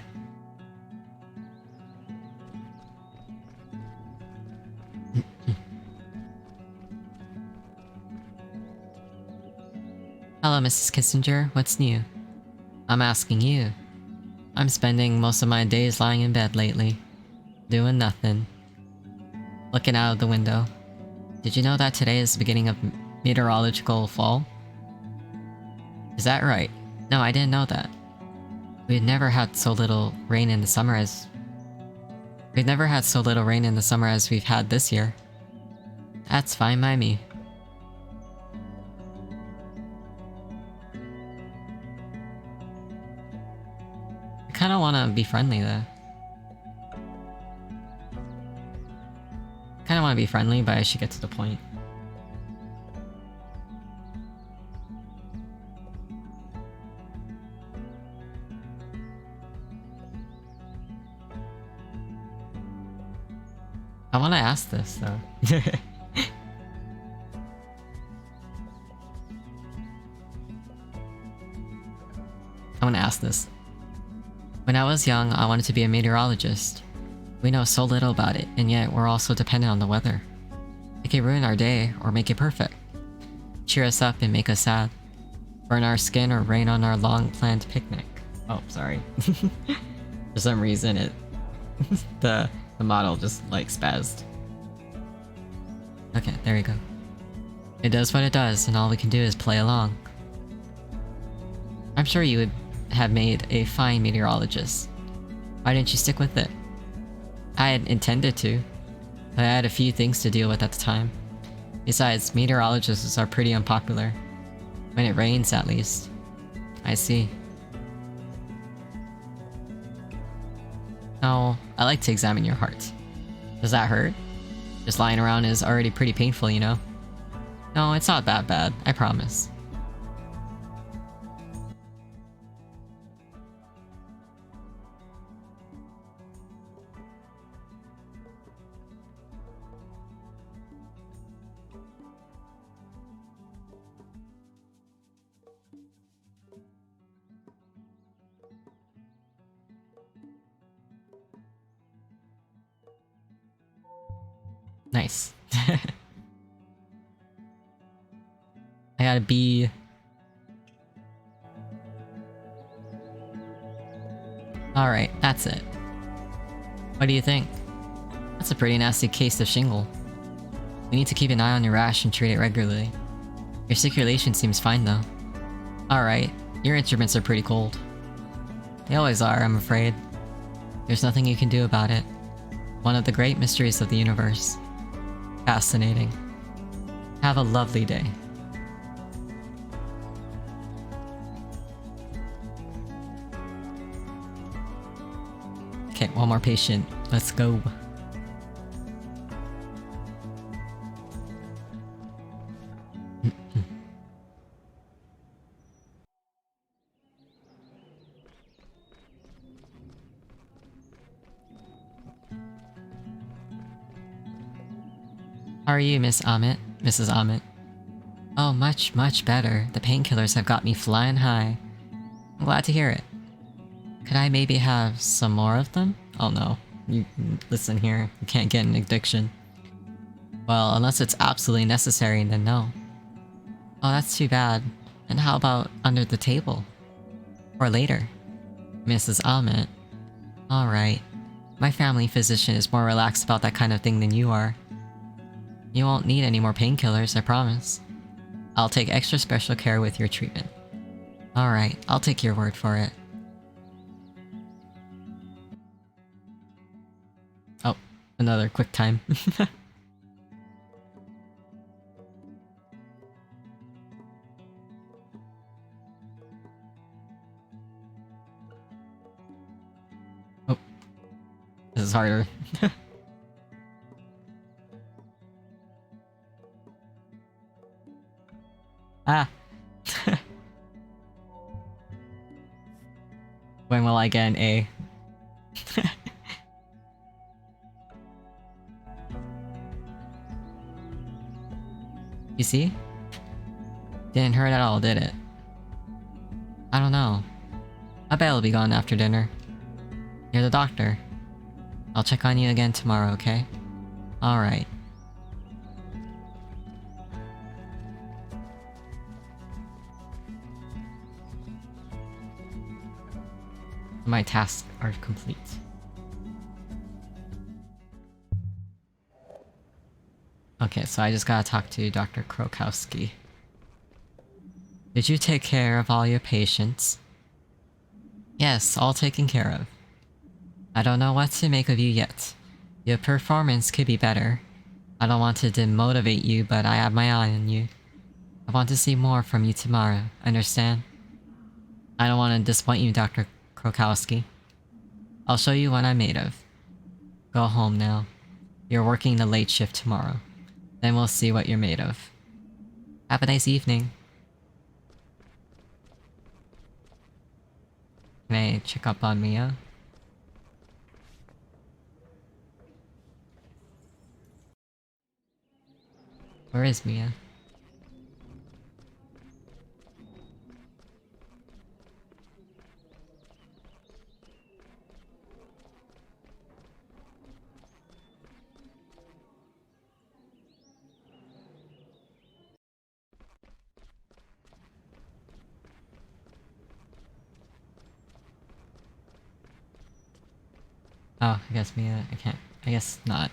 Hello, Mrs. Kissinger. What's new? I'm asking you. I'm spending most of my days lying in bed lately. Doing nothing. Looking out of the window. Did you know that today is the beginning of meteorological fall? Is that right? No, I didn't know that. We've never had so little rain in the summer as... We've never had so little rain in the summer as we've had this year. That's fine by me. I kinda wanna be friendly though. Kinda wanna be friendly, but I should get to the point. I wanna ask this though. I wanna ask this. When I was young, I wanted to be a meteorologist. We know so little about it, and yet we're also dependent on the weather. It can ruin our day, or make it perfect. Cheer us up and make us sad. Burn our skin or rain on our long-planned picnic. Oh, sorry. For some reason it... the model just, like, spazzed. Okay, there we go. It does what it does, and all we can do is play along. I'm sure you would have made a fine meteorologist. Why didn't you stick with it? I had intended to, but I had a few things to deal with at the time. Besides, meteorologists are pretty unpopular. When it rains, at least. I see. Oh, I like to examine your heart. Does that hurt? Just lying around is already pretty painful, you know? No, it's not that bad, I promise. Nice. I gotta be... Alright, that's it. What do you think? That's a pretty nasty case of shingle. We need to keep an eye on your rash and treat it regularly. Your circulation seems fine though. Alright, your instruments are pretty cold. They always are, I'm afraid. There's nothing you can do about it. One of the great mysteries of the universe. Fascinating. Have a lovely day. Okay, one more patient. Let's go. How are you, Miss Amit? Mrs. Amit? Oh, much, much better. The painkillers have got me flying high. I'm glad to hear it. Could I maybe have some more of them? Oh no. You listen here. You can't get an addiction. Well, unless it's absolutely necessary, then no. Oh, that's too bad. And how about under the table? Or later? Mrs. Amit. Alright. My family physician is more relaxed about that kind of thing than you are. You won't need any more painkillers, I promise. I'll take extra special care with your treatment. Alright, I'll take your word for it. Oh, another quick time. Oh, this is harder. Ah! When will I get an A? You see? Didn't hurt at all, did it? I don't know. I bet it'll be gone after dinner. You're the doctor. I'll check on you again tomorrow, okay? Alright. My tasks are complete. Okay, so I just gotta talk to Dr. Krokowski. Did you take care of all your patients? Yes, all taken care of. I don't know what to make of you yet. Your performance could be better. I don't want to demotivate you, but I have my eye on you. I want to see more from you tomorrow, understand? I don't want to disappoint you, Dr. Krokowski. I'll show you what I'm made of. Go home now. You're working the late shift tomorrow. Then we'll see what you're made of. Have a nice evening. Can I check up on Mia? Where is Mia? Oh, I guess Mia, I can't. I guess not.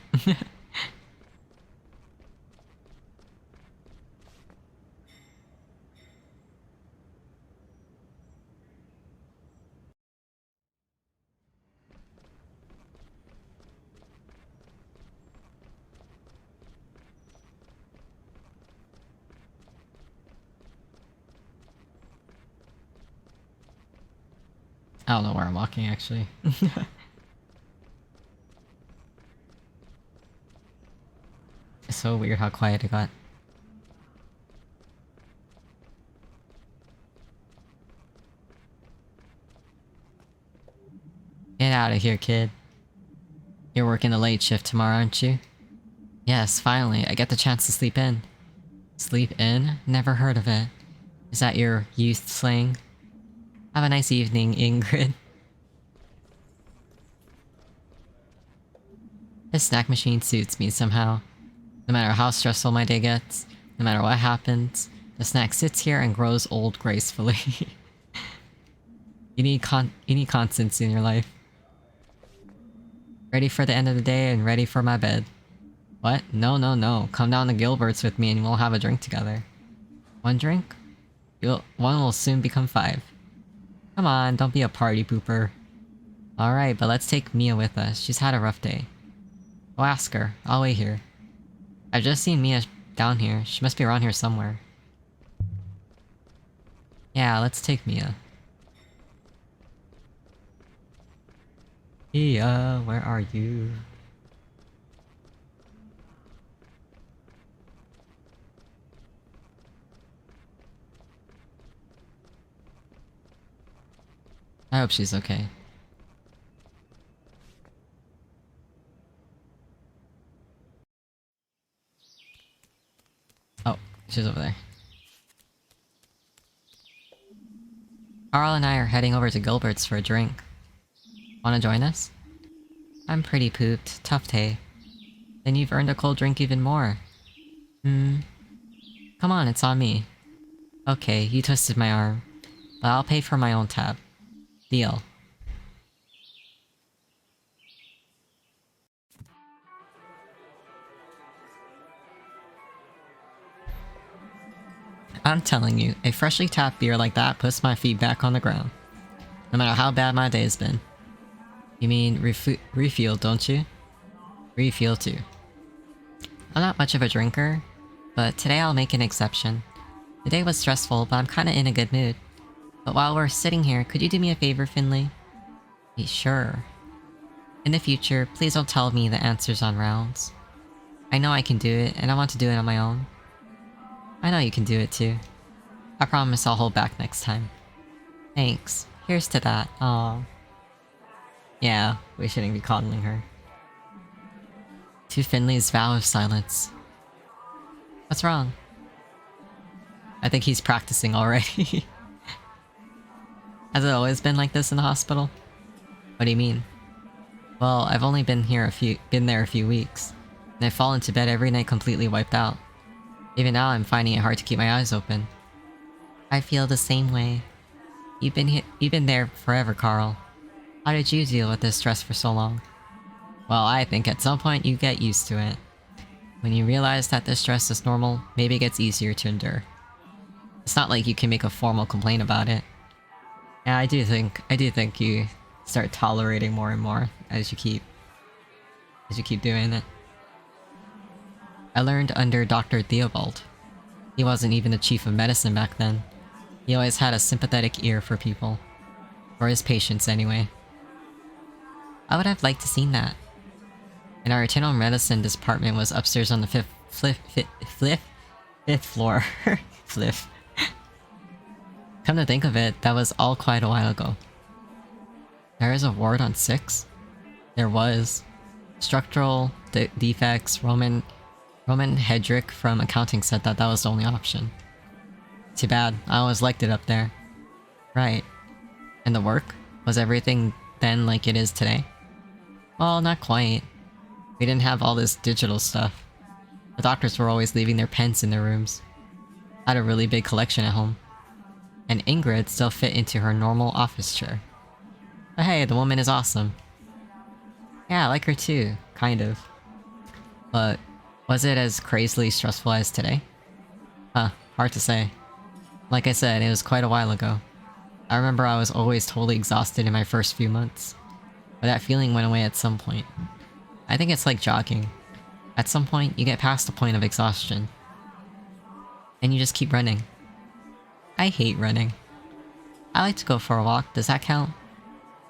I don't know where I'm walking, actually. It's so weird how quiet it got. Get out of here, kid. You're working the late shift tomorrow, aren't you? Yes, finally, I get the chance to sleep in. Sleep in? Never heard of it. Is that your youth slang? Have a nice evening, Ingrid. This snack machine suits me somehow. No matter how stressful my day gets, no matter what happens, the snack sits here and grows old gracefully. you need constants in your life. Ready for the end of the day and ready for my bed. What? No, no, no. Come down to Gilbert's with me and we'll have a drink together. One drink? One will soon become 5. Come on, don't be a party pooper. Alright, but let's take Mia with us. She's had a rough day. Go ask her. I'll wait here. I've just seen Mia down here. She must be around here somewhere. Yeah, let's take Mia. Mia, where are you? I hope she's okay. She's over there. Carl and I are heading over to Gilbert's for a drink. Wanna join us? I'm pretty pooped. Tough day. Then you've earned a cold drink even more. Come on, it's on me. Okay, you twisted my arm. But I'll pay for my own tab. Deal. I'm telling you, a freshly tapped beer like that puts my feet back on the ground. No matter how bad my day's been. You mean refuel, don't you? Refuel too. I'm not much of a drinker, but today I'll make an exception. The day was stressful, but I'm kinda in a good mood. But while we're sitting here, could you do me a favor, Finley? Sure. In the future, please don't tell me the answers on rounds. I know I can do it, and I want to do it on my own. I know you can do it too. I promise I'll hold back next time. Thanks. Here's to that. Aw. Yeah, we shouldn't be coddling her. To Finley's vow of silence. What's wrong? I think he's practicing already. Has it always been like this in the hospital? What do you mean? Well, I've only been there a few weeks, and I fall into bed every night completely wiped out. Even now, I'm finding it hard to keep my eyes open. I feel the same way. You've been there forever, Carl. How did you deal with this stress for so long? Well, I think at some point you get used to it. When you realize that this stress is normal, maybe it gets easier to endure. It's not like you can make a formal complaint about it. Yeah, I do think you start tolerating more and more as you keep doing it. I learned under Dr. Theobald. He wasn't even the chief of medicine back then. He always had a sympathetic ear for people. For his patients, anyway. I would have liked to seen that. And our internal medicine department was upstairs on the fifth floor. Fifth. Come to think of it, that was all quite a while ago. There is a ward on 6? There was. Structural defects, Roman Hedrick from accounting said that was the only option. Too bad, I always liked it up there. Right. And the work? Was everything then like it is today? Well, not quite. We didn't have all this digital stuff. The doctors were always leaving their pens in their rooms. I had a really big collection at home. And Ingrid still fit into her normal office chair. But hey, the woman is awesome. Yeah, I like her too, kind of. But was it as crazily stressful as today? Hard to say. Like I said, it was quite a while ago. I remember I was always totally exhausted in my first few months. But that feeling went away at some point. I think it's like jogging. At some point, you get past the point of exhaustion. And you just keep running. I hate running. I like to go for a walk, does that count?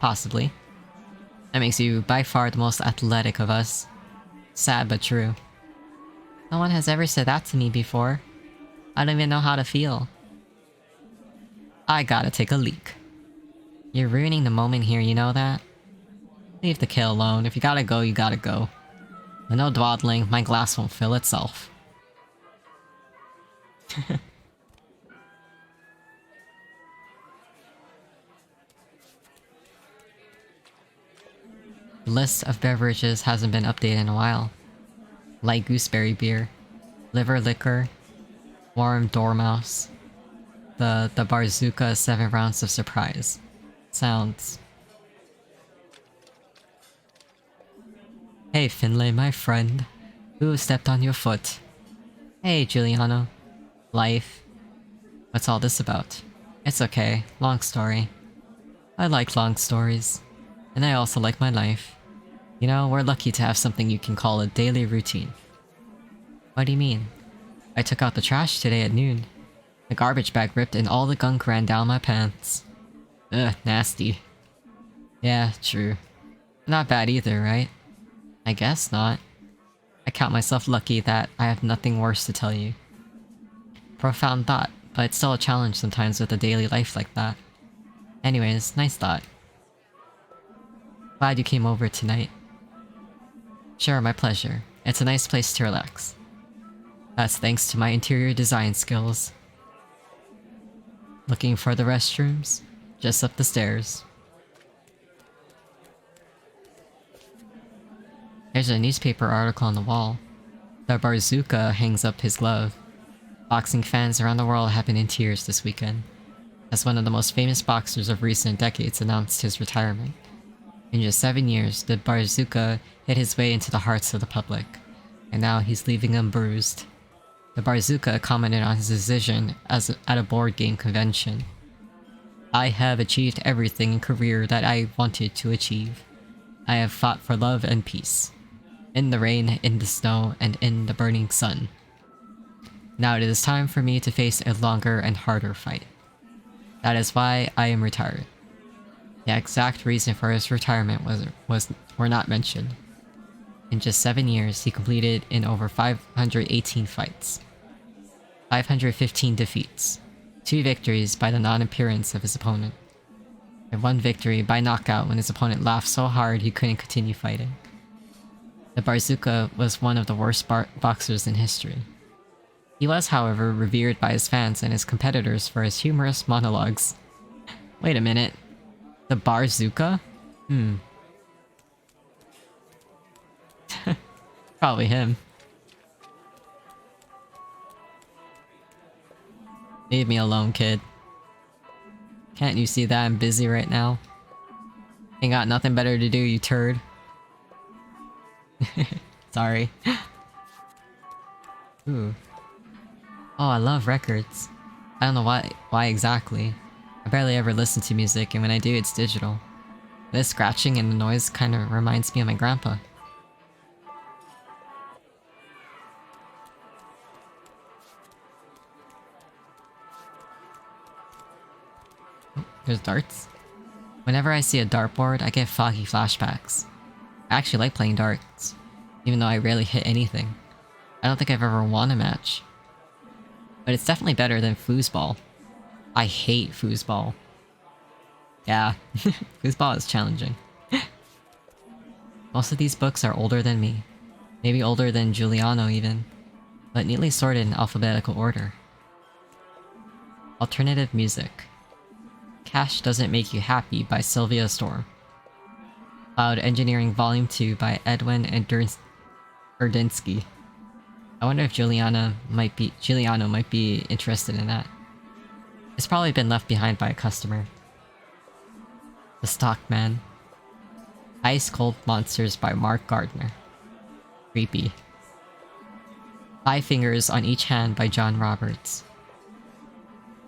Possibly. That makes you by far the most athletic of us. Sad but true. No one has ever said that to me before. I don't even know how to feel. I gotta take a leak. You're ruining the moment here, you know that? Leave the kill alone. If you gotta go, you gotta go. But no dawdling, my glass won't fill itself. The list of beverages hasn't been updated in a while. Light gooseberry beer, liver liquor, warm dormouse, the Barzuka 7 rounds of surprise. Sounds. Hey Finlay, my friend. Who stepped on your foot? Hey Giuliano. Life. What's all this about? It's okay, long story. I like long stories. And I also like my life. You know, we're lucky to have something you can call a daily routine. What do you mean? I took out the trash today at noon. The garbage bag ripped and all the gunk ran down my pants. Ugh, nasty. Yeah, true. Not bad either, right? I guess not. I count myself lucky that I have nothing worse to tell you. Profound thought, but it's still a challenge sometimes with a daily life like that. Anyways, nice thought. Glad you came over tonight. Sure, my pleasure. It's a nice place to relax. That's thanks to my interior design skills. Looking for the restrooms? Just up the stairs. There's a newspaper article on the wall. The Barzuka hangs up his glove. Boxing fans around the world have been in tears this weekend, as one of the most famous boxers of recent decades announced his retirement. In just 7 years, the Barzuka hit his way into the hearts of the public, and now he's leaving them bruised. The Barzuka commented on his decision at a board game convention. "I have achieved everything in career that I wanted to achieve. I have fought for love and peace. In the rain, in the snow, and in the burning sun. Now it is time for me to face a longer and harder fight. That is why I am retired." The exact reason for his retirement were not mentioned. In just 7 years, he completed in over 518 fights, 515 defeats, 2 victories by the non-appearance of his opponent, and 1 victory by knockout when his opponent laughed so hard he couldn't continue fighting. The Barzuka was one of the worst boxers in history. He was, however, revered by his fans and his competitors for his humorous monologues. Wait a minute. The Barzuka? Probably him. Leave me alone, kid. Can't you see that I'm busy right now? Ain't got nothing better to do, you turd. Sorry. Ooh. Oh, I love records. I don't know why exactly. I barely ever listen to music, and when I do, it's digital. This scratching and the noise kinda reminds me of my grandpa. Oh, there's darts. Whenever I see a dartboard, I get foggy flashbacks. I actually like playing darts, even though I rarely hit anything. I don't think I've ever won a match. But it's definitely better than foosball. I hate foosball. Yeah, foosball is challenging. Most of these books are older than me. Maybe older than Giuliano even. But neatly sorted in alphabetical order. Alternative music. Cash Doesn't Make You Happy by Sylvia Storm. Cloud Engineering Volume 2 by Edwin and Erdinsky. I wonder if Giuliano might be interested in that. It's probably been left behind by a customer. The Stockman. Ice Cold Monsters by Mark Gardner. Creepy. 5 Fingers on Each Hand by John Roberts.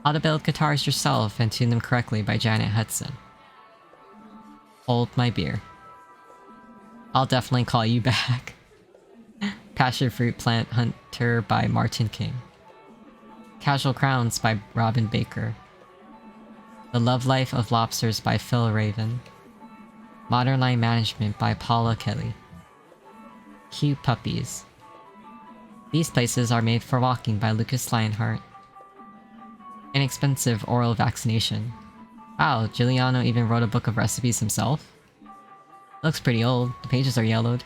How to Build Guitars Yourself and Tune Them Correctly by Janet Hudson. Hold My Beer. I'll Definitely Call You Back. Passion Fruit Plant Hunter by Martin King. Casual Crowns by Robin Baker. The Love Life of Lobsters by Phil Raven. Modern Line Management by Paula Kelly. Cute Puppies. These Places Are Made for Walking by Lucas Lionheart. Inexpensive Oral Vaccination. Wow, Giuliano even wrote a book of recipes himself? Looks pretty old, the pages are yellowed.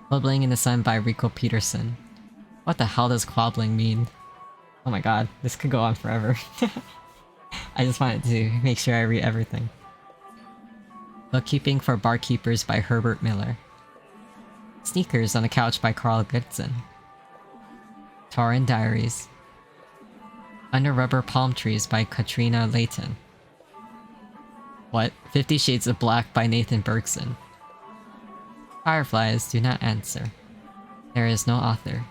Quibbling in the Sun by Rico Peterson. What the hell does quabbling mean? Oh my god, this could go on forever. I just wanted to make sure I read everything. Bookkeeping for Barkeepers by Herbert Miller. Sneakers on the Couch by Carl Goodson. Tauran Diaries. Under Rubber Palm Trees by Katrina Layton. What? 50 Shades of Black by Nathan Bergson. Fireflies Do Not Answer. There is no author.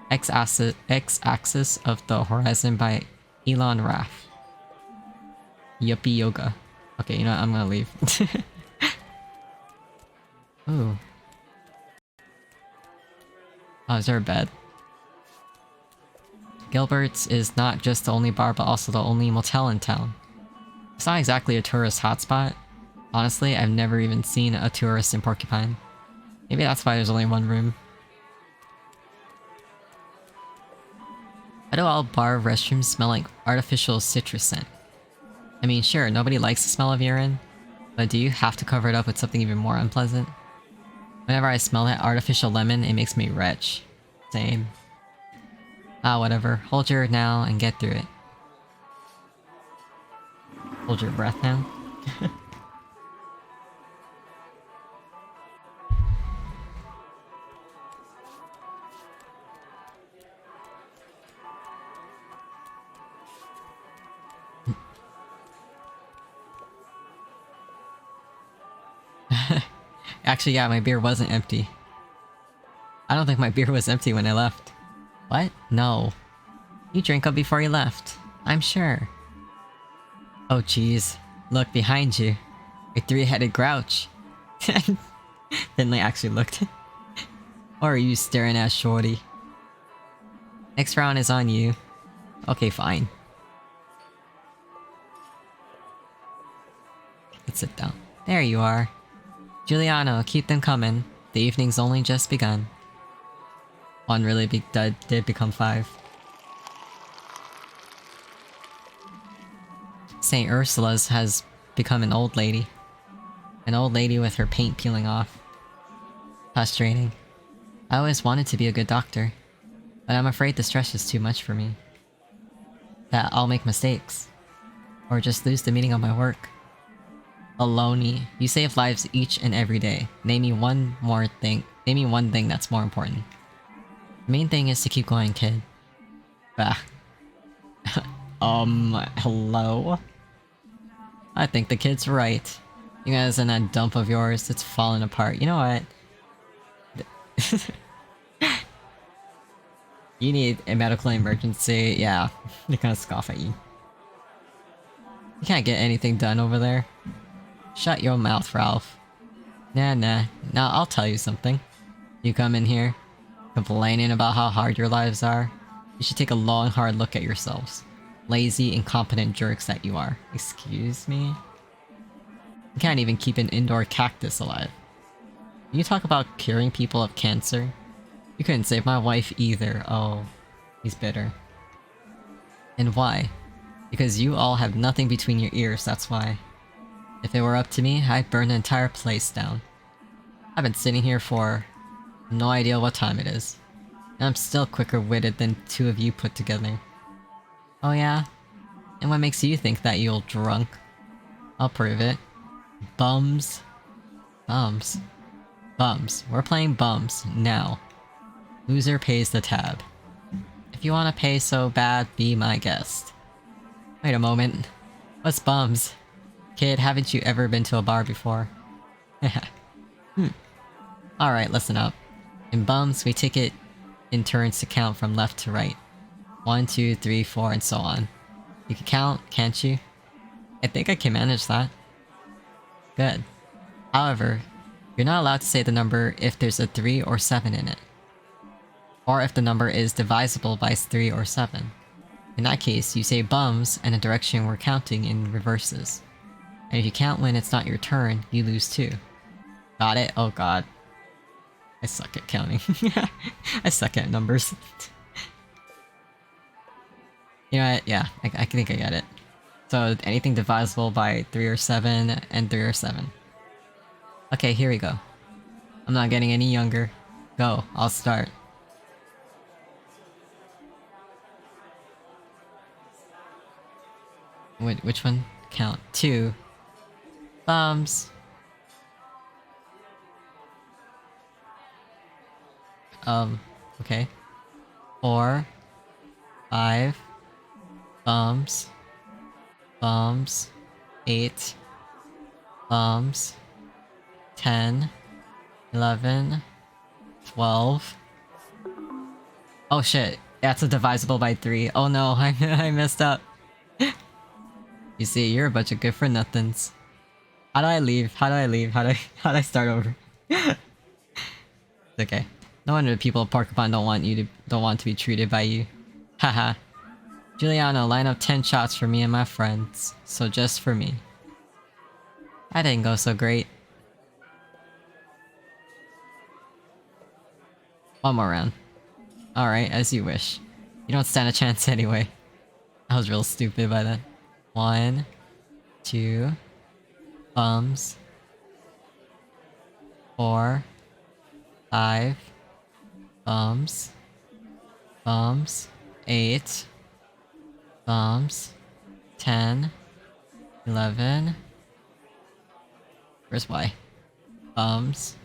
X-Axis of the Horizon by Elon Raff. Yuppie Yoga. Okay, you know what? I'm gonna leave. Ooh. Oh, is there a bed? Gilbert's is not just the only bar, but also the only motel in town. It's not exactly a tourist hotspot. Honestly, I've never even seen a tourist in Porcupine. Maybe that's why there's only 1 room. Why do all bar restrooms smell like artificial citrus scent? I mean, sure, nobody likes the smell of urine, but do you have to cover it up with something even more unpleasant? Whenever I smell that artificial lemon, it makes me retch. Same. Ah, whatever. Hold your now and get through it. Hold your breath now. Actually, yeah, my beer wasn't empty. I don't think my beer was empty when I left. What? No. You drank up before you left. I'm sure. Oh jeez. Look behind you. A three-headed grouch. Finley actually looked. Or are you staring at Shorty? Next round is on you. Okay, fine. Let's sit down. There you are. Giuliano, keep them coming. The evening's only just begun. One really did become 5. St. Ursula's has become an old lady. An old lady with her paint peeling off. Frustrating. I always wanted to be a good doctor, but I'm afraid the stress is too much for me. That I'll make mistakes. Or just lose the meaning of my work. Baloney. You save lives each and every day. Name me one thing that's more important. The main thing is to keep going, kid. Bah. Hello? I think the kid's right. You guys in that dump of yours, it's falling apart. You know what? You need a medical emergency. Yeah, they're gonna scoff at you. You can't get anything done over there. Shut your mouth, Ralph. Nah. Now I'll tell you something. You come in here, complaining about how hard your lives are. You should take a long, hard look at yourselves. Lazy, incompetent jerks that you are. Excuse me? You can't even keep an indoor cactus alive. You talk about curing people of cancer? You couldn't save my wife either. Oh, he's bitter. And why? Because you all have nothing between your ears, that's why. If it were up to me, I'd burn the entire place down. I've been sitting here for no idea what time it is. And I'm still quicker-witted than 2 of you put together. Oh yeah? And what makes you think that, you old drunk? I'll prove it. Bums. Bums. Bums. We're playing bums, now. Loser pays the tab. If you wanna pay so bad, be my guest. Wait a moment. What's bums? Kid, haven't you ever been to a bar before? Alright, listen up. In bums, we take it in turns to count from left to right. 1, 2, 3, 4, and so on. You can count, can't you? I think I can manage that. Good. However, you're not allowed to say the number if there's a 3 or 7 in it. Or if the number is divisible by 3 or 7. In that case, you say bums and the direction we're counting in reverses. And if you count when it's not your turn, you lose too. Got it? Oh god. I suck at counting. I suck at numbers. You know what? Yeah, I think I get it. So anything divisible by 3 or 7 and 3 or 7. Okay, here we go. I'm not getting any younger. Go, I'll start. Which one? Count. 2. Bums. Okay. 4. 5. Bums. Bums. 8. Bums. 10. 11. 12. Oh shit. That's a divisible by 3. Oh no, I messed up. You see, you're a bunch of good for nothings. How do I leave? How do I start over? Okay. No wonder the people of Porcupine don't want to be treated by you. Haha. Giuliano, line up 10 shots for me and my friends. So just for me. That didn't go so great. One more round. Alright, as you wish. You don't stand a chance anyway. I was real stupid by that. 1, 2, bums, 4, 5, bums, Bums. 8. Bums. 10. 11. Where's Y? Bums.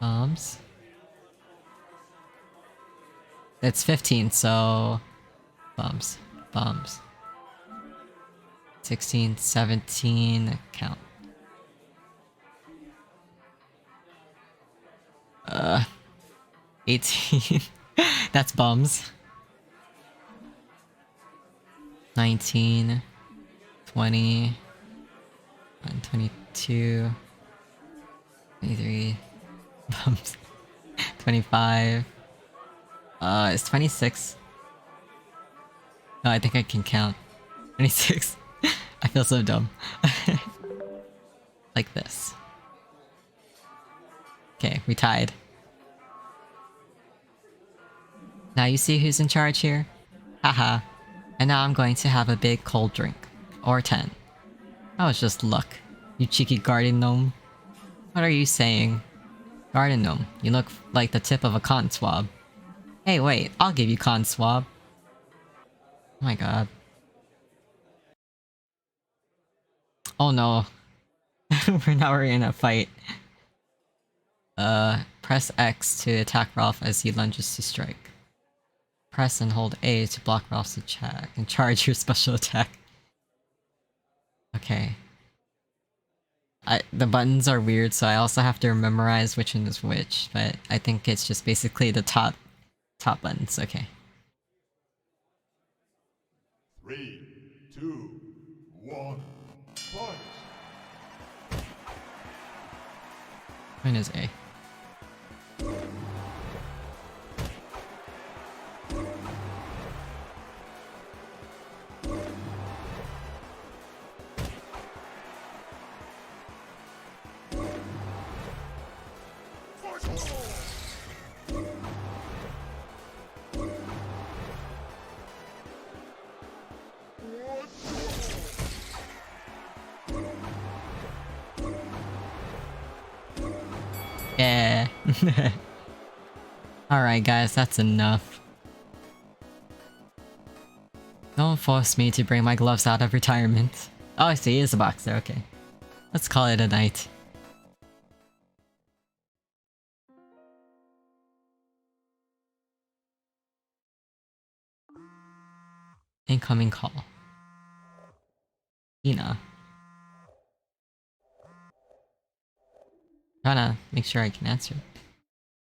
Bums. It's 15, so... Bums. Bums. 16, 17, count. 18. That's bums. 19, 20, 22, 23, bums. 25. It's 26. Oh, I think I can count. 26. I feel so dumb. Like this. Okay, we tied. Now you see who's in charge here? Haha. And now I'm going to have a big cold drink. Or 10. That was just luck. You cheeky garden gnome. What are you saying? Garden gnome, you look like the tip of a cotton swab. Hey wait, I'll give you cotton swab. Oh my god. Oh no. We're in a fight. Press X to attack Ralph as he lunges to strike. Press and hold A to block Ralph's attack and charge your special attack. Okay. The buttons are weird, so I also have to memorize which one is which, but I think it's just basically the top buttons, okay. 3, 2, 1, fight! When is A? Yeah. Alright guys, that's enough. Don't force me to bring my gloves out of retirement. Oh, I see, he is a boxer, okay. Let's call it a night. Incoming call. Ina. Trying to make sure I can answer.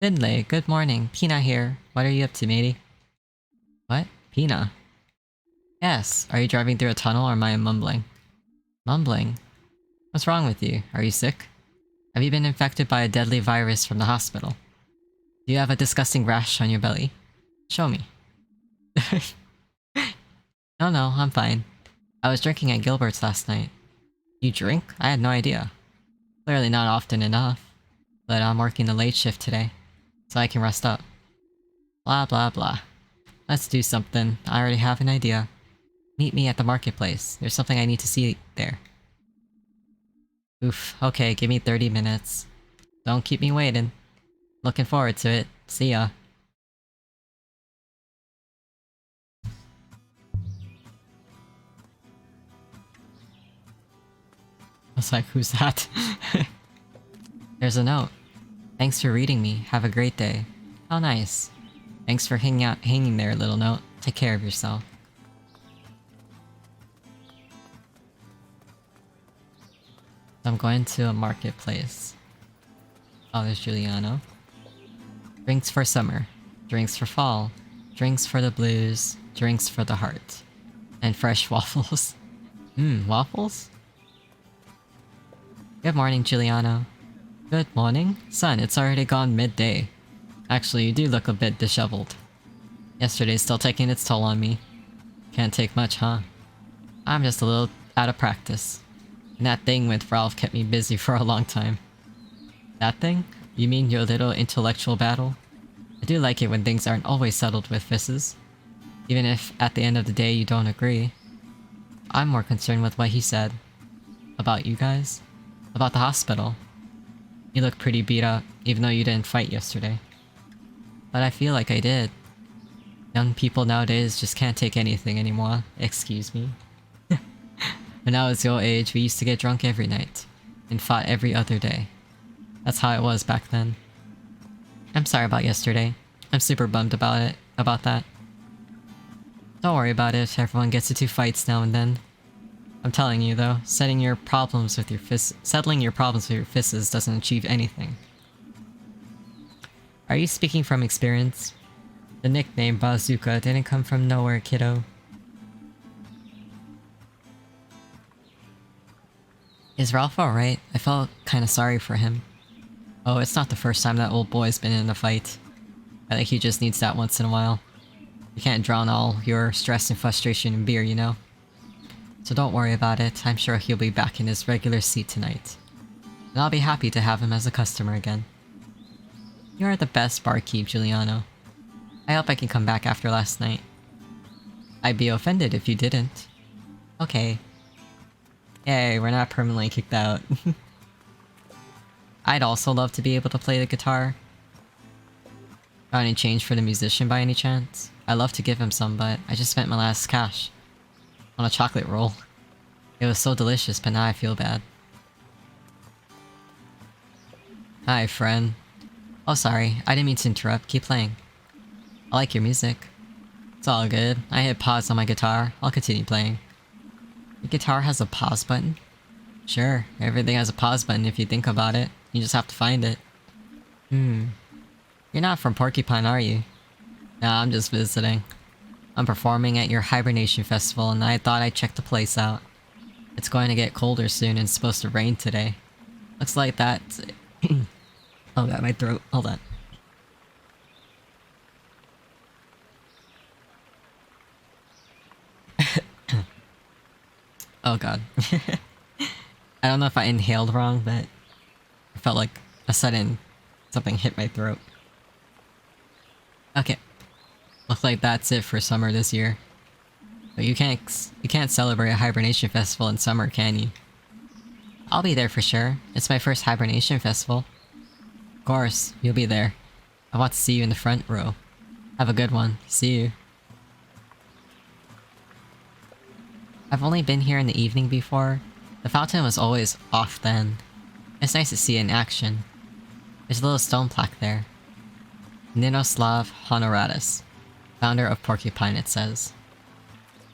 Finlay, good morning. Pina here. What are you up to, matey? What? Pina? Yes. Are you driving through a tunnel or am I mumbling? Mumbling? What's wrong with you? Are you sick? Have you been infected by a deadly virus from the hospital? Do you have a disgusting rash on your belly? Show me. No, I'm fine. I was drinking at Gilbert's last night. You drink? I had no idea. Clearly not often enough. But I'm working the late shift today, so I can rest up. Blah blah blah. Let's do something. I already have an idea. Meet me at the marketplace. There's something I need to see there. Oof, okay, give me 30 minutes. Don't keep me waiting. Looking forward to it. See ya. I was like, who's that? There's a note. Thanks for reading me. Have a great day. How nice. Thanks for hanging there, little note. Take care of yourself. I'm going to a marketplace. Oh, there's Giuliano. Drinks for summer. Drinks for fall. Drinks for the blues. Drinks for the heart. And fresh waffles. Waffles? Good morning, Giuliano. Good morning? Son, it's already gone midday. Actually, you do look a bit disheveled. Yesterday's still taking its toll on me. Can't take much, huh? I'm just a little out of practice. And that thing with Ralph kept me busy for a long time. That thing? You mean your little intellectual battle? I do like it when things aren't always settled with fisses. Even if, at the end of the day, you don't agree. I'm more concerned with what he said. About you guys. About the hospital. You look pretty beat up, even though you didn't fight yesterday. But I feel like I did. Young people nowadays just can't take anything anymore. Excuse me. When I was your age, we used to get drunk every night. And fought every other day. That's how it was back then. I'm sorry about yesterday. I'm super bummed about that. Don't worry about it, everyone gets into fights now and then. I'm telling you though, settling your problems with your fists doesn't achieve anything. Are you speaking from experience? The nickname Bazooka didn't come from nowhere, kiddo. Is Ralph alright? I felt kinda sorry for him. Oh, it's not the first time that old boy's been in a fight. I think he just needs that once in a while. You can't drown all your stress and frustration in beer, you know? So don't worry about it, I'm sure he'll be back in his regular seat tonight. And I'll be happy to have him as a customer again. You're the best barkeep, Giuliano. I hope I can come back after last night. I'd be offended if you didn't. Okay. Yay, we're not permanently kicked out. I'd also love to be able to play the guitar. Got any change for the musician by any chance? I'd love to give him some, but I just spent my last cash on a chocolate roll. It was so delicious, but now I feel bad. Hi, friend. Oh, sorry. I didn't mean to interrupt. Keep playing. I like your music. It's all good. I hit pause on my guitar. I'll continue playing. Your guitar has a pause button? Sure. Everything has a pause button if you think about it. You just have to find it. You're not from Porcupine, are you? Nah, I'm just visiting. I'm performing at your hibernation festival and I thought I'd check the place out. It's going to get colder soon and it's supposed to rain today. Looks like that... Oh god, my throat. Hold on. Oh god. I don't know if I inhaled wrong, but I felt like a sudden something hit my throat. Okay. Looks like that's it for summer this year. But you can't celebrate a hibernation festival in summer, can you? I'll be there for sure. It's my first hibernation festival. Of course, you'll be there. I want to see you in the front row. Have a good one. See you. I've only been here in the evening before. The fountain was always off then. It's nice to see it in action. There's a little stone plaque there. Ninoslav Honoratus. Founder of Porcupine, it says.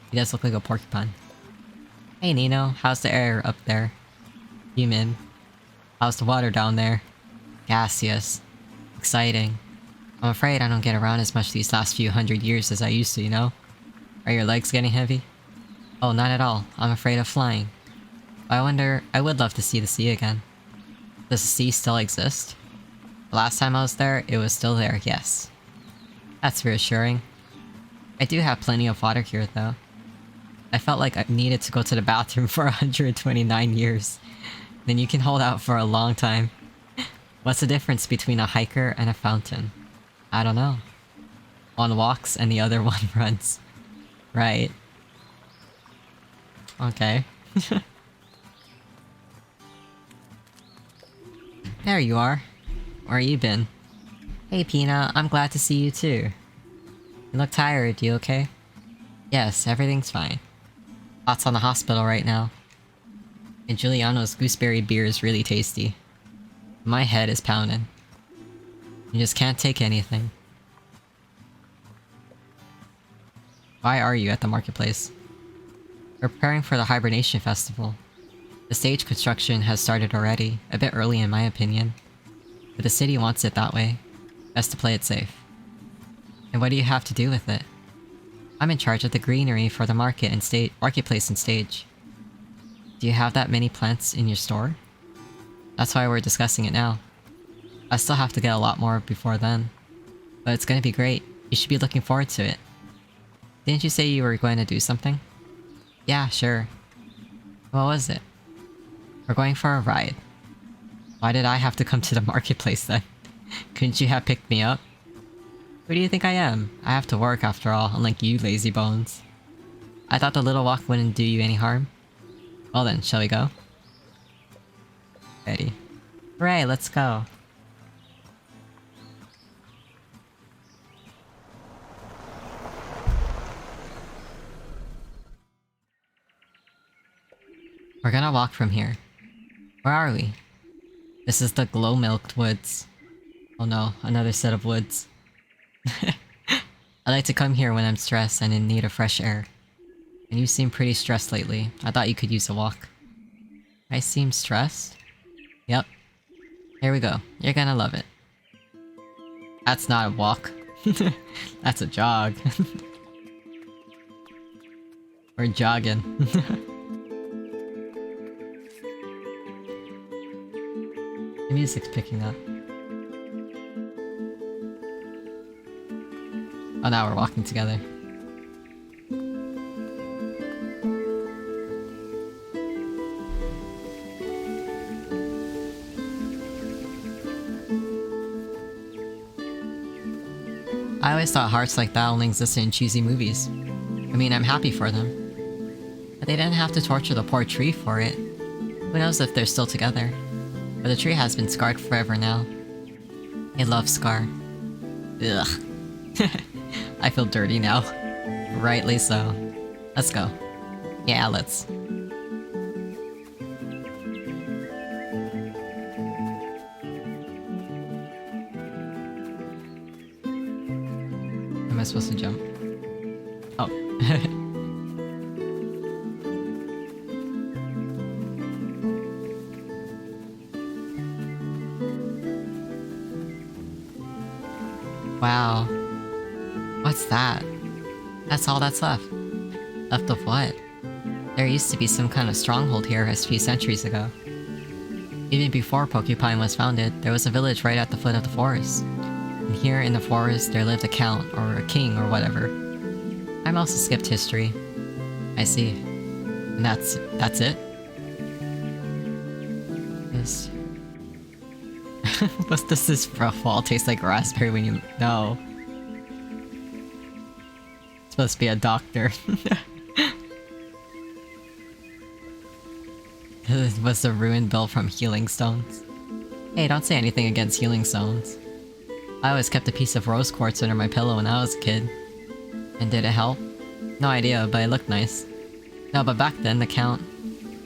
He does look like a porcupine. Hey Nino, how's the air up there? Humid. How's the water down there? Gaseous. Exciting. I'm afraid I don't get around as much these last few hundred years as I used to, you know? Are your legs getting heavy? Oh, not at all. I'm afraid of flying. I would love to see the sea again. Does the sea still exist? The last time I was there, it was still there, yes. That's reassuring. I do have plenty of water here, though. I felt like I needed to go to the bathroom for 129 years. Then you can hold out for a long time. What's the difference between a hiker and a fountain? I don't know. One walks and the other one runs. Right. Okay. There you are. Where you been? Hey Pina, I'm glad to see you too. You look tired, you okay? Yes, everything's fine. Thoughts on the hospital right now. And Giuliano's gooseberry beer is really tasty. My head is pounding. You just can't take anything. Why are you at the marketplace? We're preparing for the hibernation festival. The stage construction has started already, a bit early in my opinion. But the city wants it that way. Best to play it safe. And what do you have to do with it? I'm in charge of the greenery for the marketplace and stage. Do you have that many plants in your store? That's why we're discussing it now. I still have to get a lot more before then. But it's gonna be great. You should be looking forward to it. Didn't you say you were going to do something? Yeah, sure. What was it? We're going for a ride. Why did I have to come to the marketplace then? Couldn't you have picked me up? Who do you think I am? I have to work after all, unlike you lazy bones. I thought the little walk wouldn't do you any harm. Well then, shall we go? Ready. Hooray, let's go. We're gonna walk from here. Where are we? This is the glow-milked woods. Oh no, another set of woods. I like to come here when I'm stressed and in need of fresh air. And you seem pretty stressed lately. I thought you could use a walk. I seem stressed? Yep. Here we go. You're gonna love it. That's not a walk. That's a jog. We're jogging. The music's picking up. Oh, now we're walking together. I always thought hearts like that only existed in cheesy movies. I mean, I'm happy for them. But they didn't have to torture the poor tree for it. Who knows if they're still together. But the tree has been scarred forever now. I love Scar. Ugh. I feel dirty now. Rightly so. Let's go. Yeah, let's. Am I supposed to jump? Oh. Wow. What's that? That's all that's left. Left of what? There used to be some kind of stronghold here a few centuries ago. Even before Porcupine was founded, there was a village right at the foot of the forest. And here in the forest, there lived a count, or a king, or whatever. I mostly skipped history. I see. And that's it? This... What does this rough wall taste like raspberry when you... No. It's supposed to be a doctor. Was the ruin built from healing stones? Hey, don't say anything against healing stones. I always kept a piece of rose quartz under my pillow when I was a kid. And did it help? No idea, but it looked nice. No, but back then the count...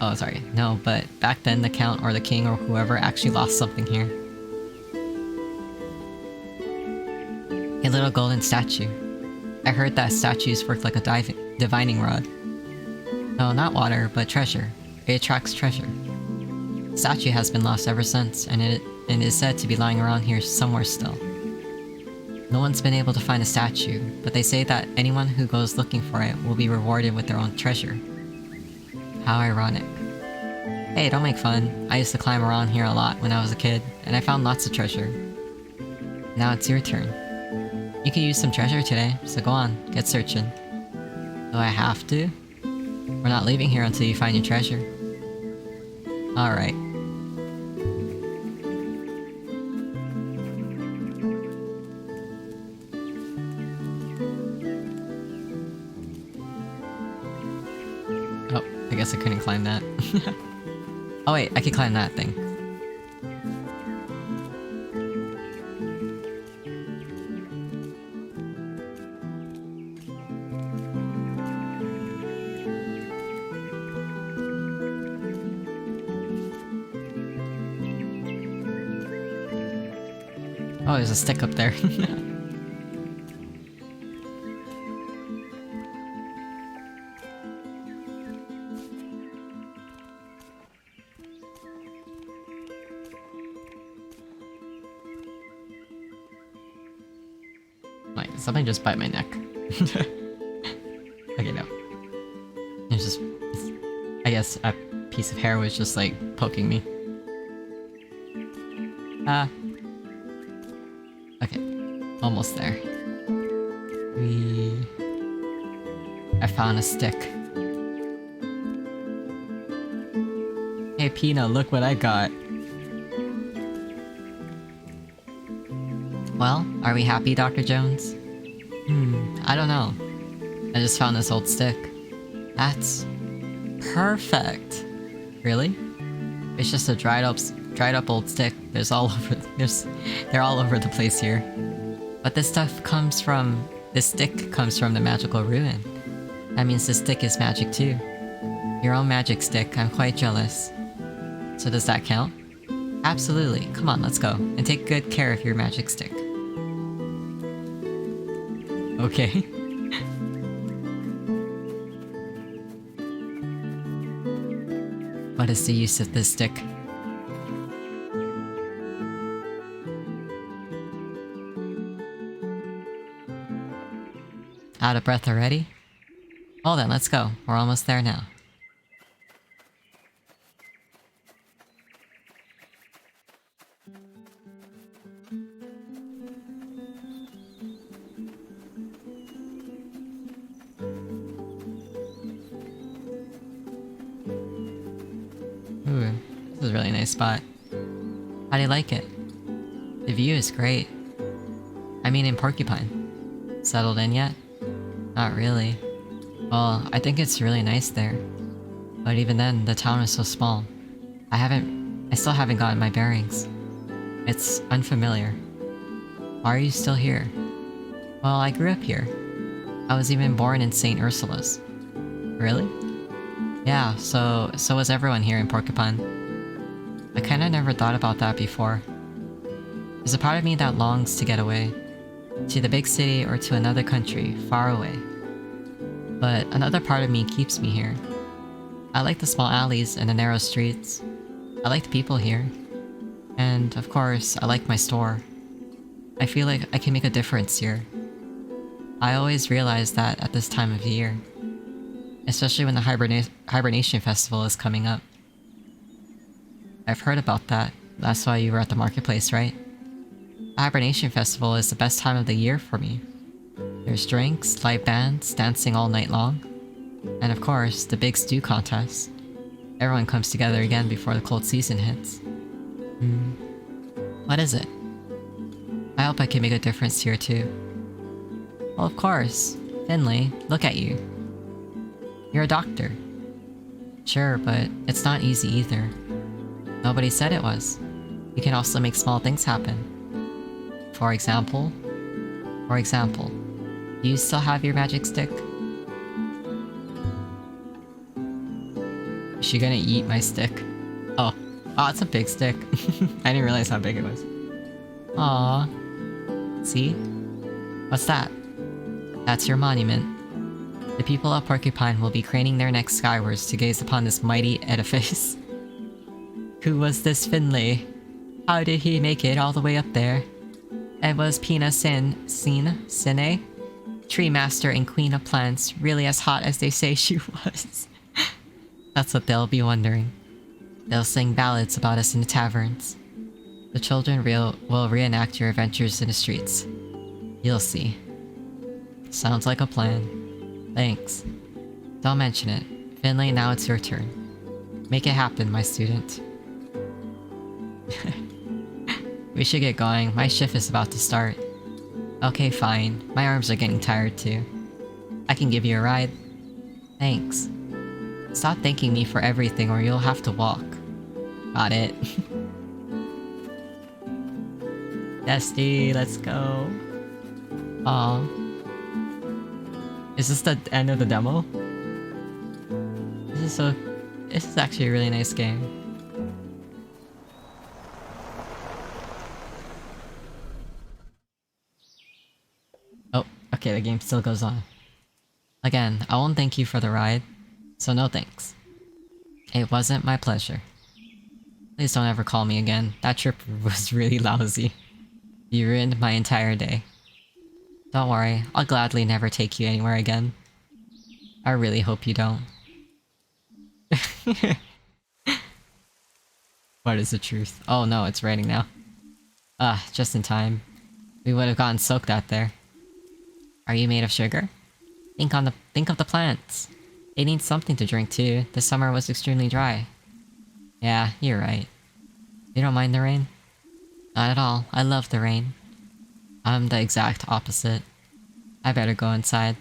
Oh, sorry. No, but back then the count or the king or whoever actually lost something here. A little golden statue. I heard that statues work like a divining rod. No, not water, but treasure. It attracts treasure. The statue has been lost ever since, and it is said to be lying around here somewhere still. No one's been able to find the statue, but they say that anyone who goes looking for it will be rewarded with their own treasure. How ironic. Hey, don't make fun. I used to climb around here a lot when I was a kid, and I found lots of treasure. Now it's your turn. You could use some treasure today, so go on, get searching. Do I have to? We're not leaving here until you find your treasure. Alright. Oh, I guess I couldn't climb that. Oh wait, I could climb that thing. Oh, there's a stick up there. Like, did something just bite my neck? Okay, no. It's just... I guess a piece of hair was just, like, poking me. Okay. Almost there. I found a stick. Hey Pina, look what I got. Well, are we happy, Dr. Jones? I don't know. I just found this old stick. That's... perfect! Really? It's just a dried up old stick. They're all over the place here. But this stick comes from the magical ruin. That means the stick is magic too. Your own magic stick, I'm quite jealous. So does that count? Absolutely. Come on, let's go. And take good care of your magic stick. Okay. What is the use of this stick? Out of breath already? Well then, let's go. We're almost there now. Ooh, this is a really nice spot. How do you like it? The view is great. I mean in Porcupine. Settled in yet? Not really. Well, I think it's really nice there. But even then, the town is so small. I still haven't gotten my bearings. It's unfamiliar. Why are you still here? Well, I grew up here. I was even born in St. Ursula's. Really? Yeah, so was everyone here in Porcupine. I kinda never thought about that before. There's a part of me that longs to get away. To the big city or to another country, far away. But another part of me keeps me here. I like the small alleys and the narrow streets. I like the people here. And, of course, I like my store. I feel like I can make a difference here. I always realize that at this time of year. Especially when the Hibernation Festival is coming up. I've heard about that. That's why you were at the marketplace, right? The Hibernation Festival is the best time of the year for me. There's drinks, live bands, dancing all night long. And of course, the big stew contest. Everyone comes together again before the cold season hits. What is it? I hope I can make a difference here too. Well, of course. Finley, look at you. You're a doctor. Sure, but it's not easy either. Nobody said it was. You can also make small things happen. For example, do you still have your magic stick? Is she gonna eat my stick? Oh, it's a big stick. I didn't realize how big it was. Aww. See? What's that? That's your monument. The people of Porcupine will be craning their necks skywards to gaze upon this mighty edifice. Who was this Finley? How did he make it all the way up there? And was Pina Sine, Tree Master and Queen of Plants, really as hot as they say she was? That's what they'll be wondering. They'll sing ballads about us in the taverns. The children will reenact your adventures in the streets. You'll see. Sounds like a plan. Thanks. Don't mention it. Finley, now it's your turn. Make it happen, my student. We should get going. My shift is about to start. Okay, fine. My arms are getting tired too. I can give you a ride. Thanks. Stop thanking me for everything or you'll have to walk. Got it. Dusty, let's go. Aw. Is this the end of the demo? This is actually a really nice game. Oh, okay, the game still goes on. Again, I won't thank you for the ride, so no thanks. It wasn't my pleasure. Please don't ever call me again. That trip was really lousy. You ruined my entire day. Don't worry, I'll gladly never take you anywhere again. I really hope you don't. What is the truth? Oh no, it's raining now. Just in time. We would have gotten soaked out there. Are you made of sugar? Think of the plants. They need something to drink too. The summer was extremely dry. Yeah, you're right. You don't mind the rain? Not at all. I love the rain. I'm the exact opposite. I better go inside.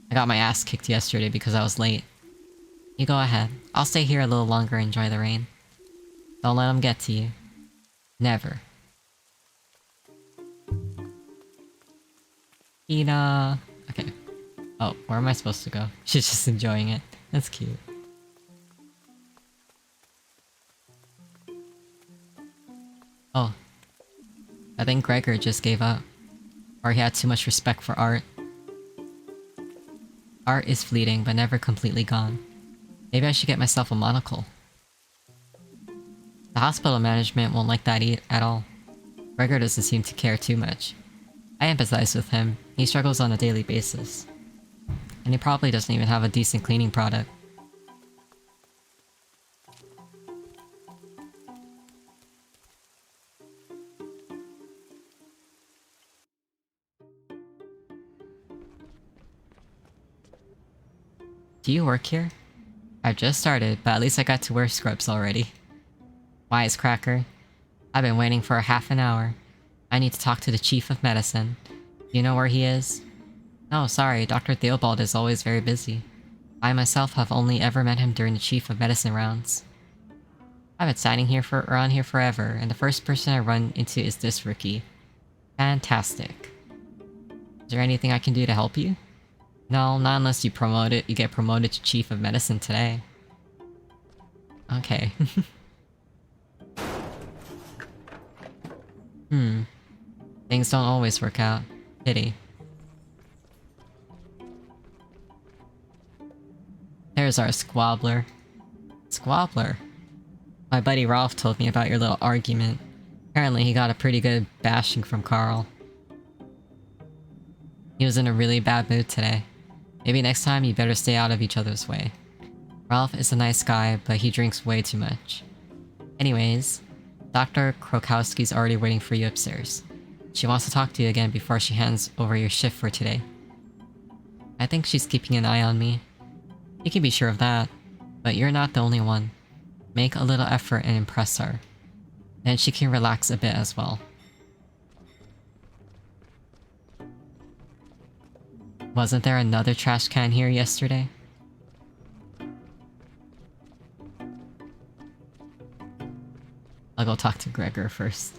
I got my ass kicked yesterday because I was late. You go ahead. I'll stay here a little longer and enjoy the rain. Don't let them get to you. Never. Ina. Okay. Oh, where am I supposed to go? She's just enjoying it. That's cute. Oh, I think Gregor just gave up. Or he had too much respect for art. Art is fleeting, but never completely gone. Maybe I should get myself a monocle. The hospital management won't like that at all. Gregor doesn't seem to care too much. I empathize with him. He struggles on a daily basis. And he probably doesn't even have a decent cleaning product. Do you work here? I've just started, but at least I got to wear scrubs already. Wisecracker. I've been waiting for a half an hour. I need to talk to the chief of medicine. Do you know where he is? No, sorry, Dr. Theobald is always very busy. I myself have only ever met him during the chief of medicine rounds. I've been standing here around here forever, and the first person I run into is this rookie. Fantastic. Is there anything I can do to help you? No, not unless you get promoted to chief of medicine today. Okay. Things don't always work out. Pity. There's our squabbler. Squabbler? My buddy Ralph told me about your little argument. Apparently he got a pretty good bashing from Carl. He was in a really bad mood today. Maybe next time you better stay out of each other's way. Ralph is a nice guy, but he drinks way too much. Anyways, Dr. Krokowski's already waiting for you upstairs. She wants to talk to you again before she hands over your shift for today. I think she's keeping an eye on me. You can be sure of that, but you're not the only one. Make a little effort and impress her. Then she can relax a bit as well. Wasn't there another trash can here yesterday? I'll go talk to Gregor first.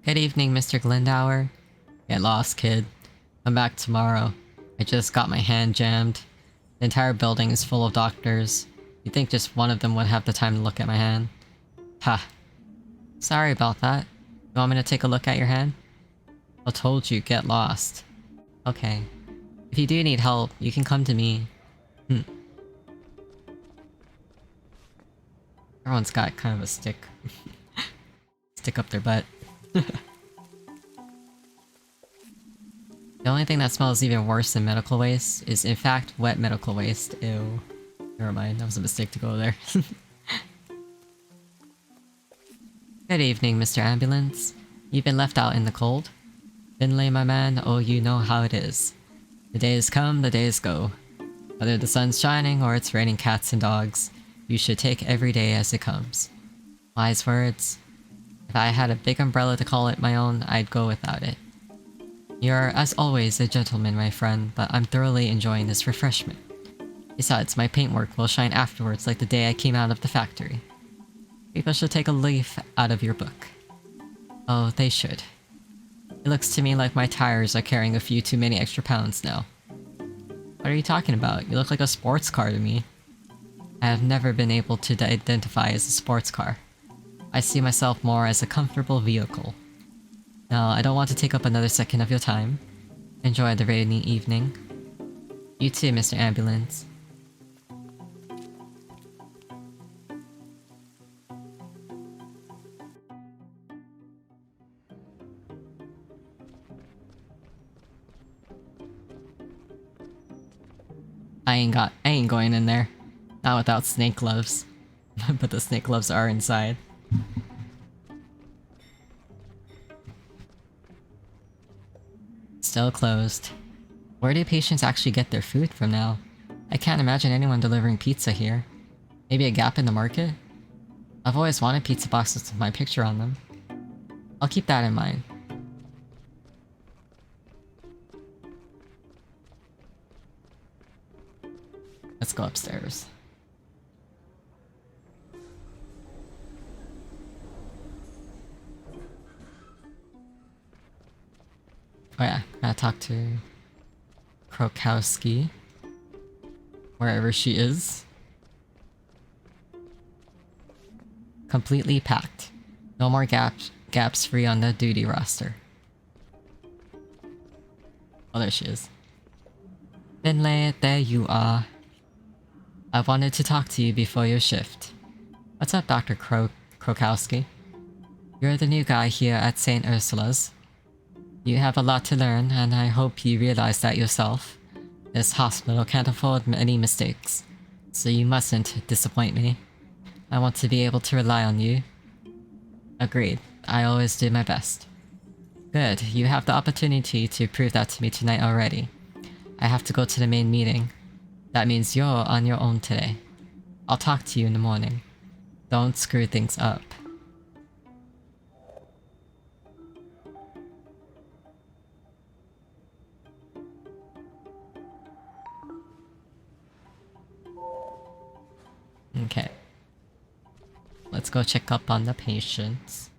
Good evening, Mr. Glendower. Get lost, kid. Come back tomorrow. I just got my hand jammed. The entire building is full of doctors. You'd think just one of them would have the time to look at my hand. Ha. Sorry about that. You want me to take a look at your hand? I told you, get lost. Okay. If you do need help, you can come to me. Everyone's got kind of a stick. Stick up their butt. The only thing that smells even worse than medical waste is in fact wet medical waste. Ew. Never mind, that was a mistake to go there. Good evening, Mr. Ambulance. You've been left out in the cold. Finlay, my man, oh you know how it is. The days come, the days go. Whether the sun's shining or it's raining cats and dogs, you should take every day as it comes. Wise words. If I had a big umbrella to call it my own, I'd go without it. You're, as always, a gentleman, my friend, but I'm thoroughly enjoying this refreshment. Besides, my paintwork will shine afterwards like the day I came out of the factory. People should take a leaf out of your book. Oh, they should. It looks to me like my tires are carrying a few too many extra pounds now. What are you talking about? You look like a sports car to me. I have never been able to identify as a sports car. I see myself more as a comfortable vehicle. Now, I don't want to take up another second of your time. Enjoy the rainy evening. You too, Mr. Ambulance. I ain't going in there. Not without snake gloves. But the snake gloves are inside. Still closed. Where do patients actually get their food from now? I can't imagine anyone delivering pizza here. Maybe a gap in the market? I've always wanted pizza boxes with my picture on them. I'll keep that in mind. Let's go upstairs. Oh yeah, gotta talk to Krokowski. Wherever she is. Completely packed. No more gaps free on the duty roster. Oh, there she is. Finlay, there you are. I wanted to talk to you before your shift. What's up, Dr. Krokowski? You're the new guy here at St. Ursula's. You have a lot to learn, and I hope you realize that yourself. This hospital can't afford any mistakes, so you mustn't disappoint me. I want to be able to rely on you. Agreed. I always do my best. Good. You have the opportunity to prove that to me tonight already. I have to go to the main meeting. That means you're on your own today. I'll talk to you in the morning. Don't screw things up. Okay. Let's go check up on the patients.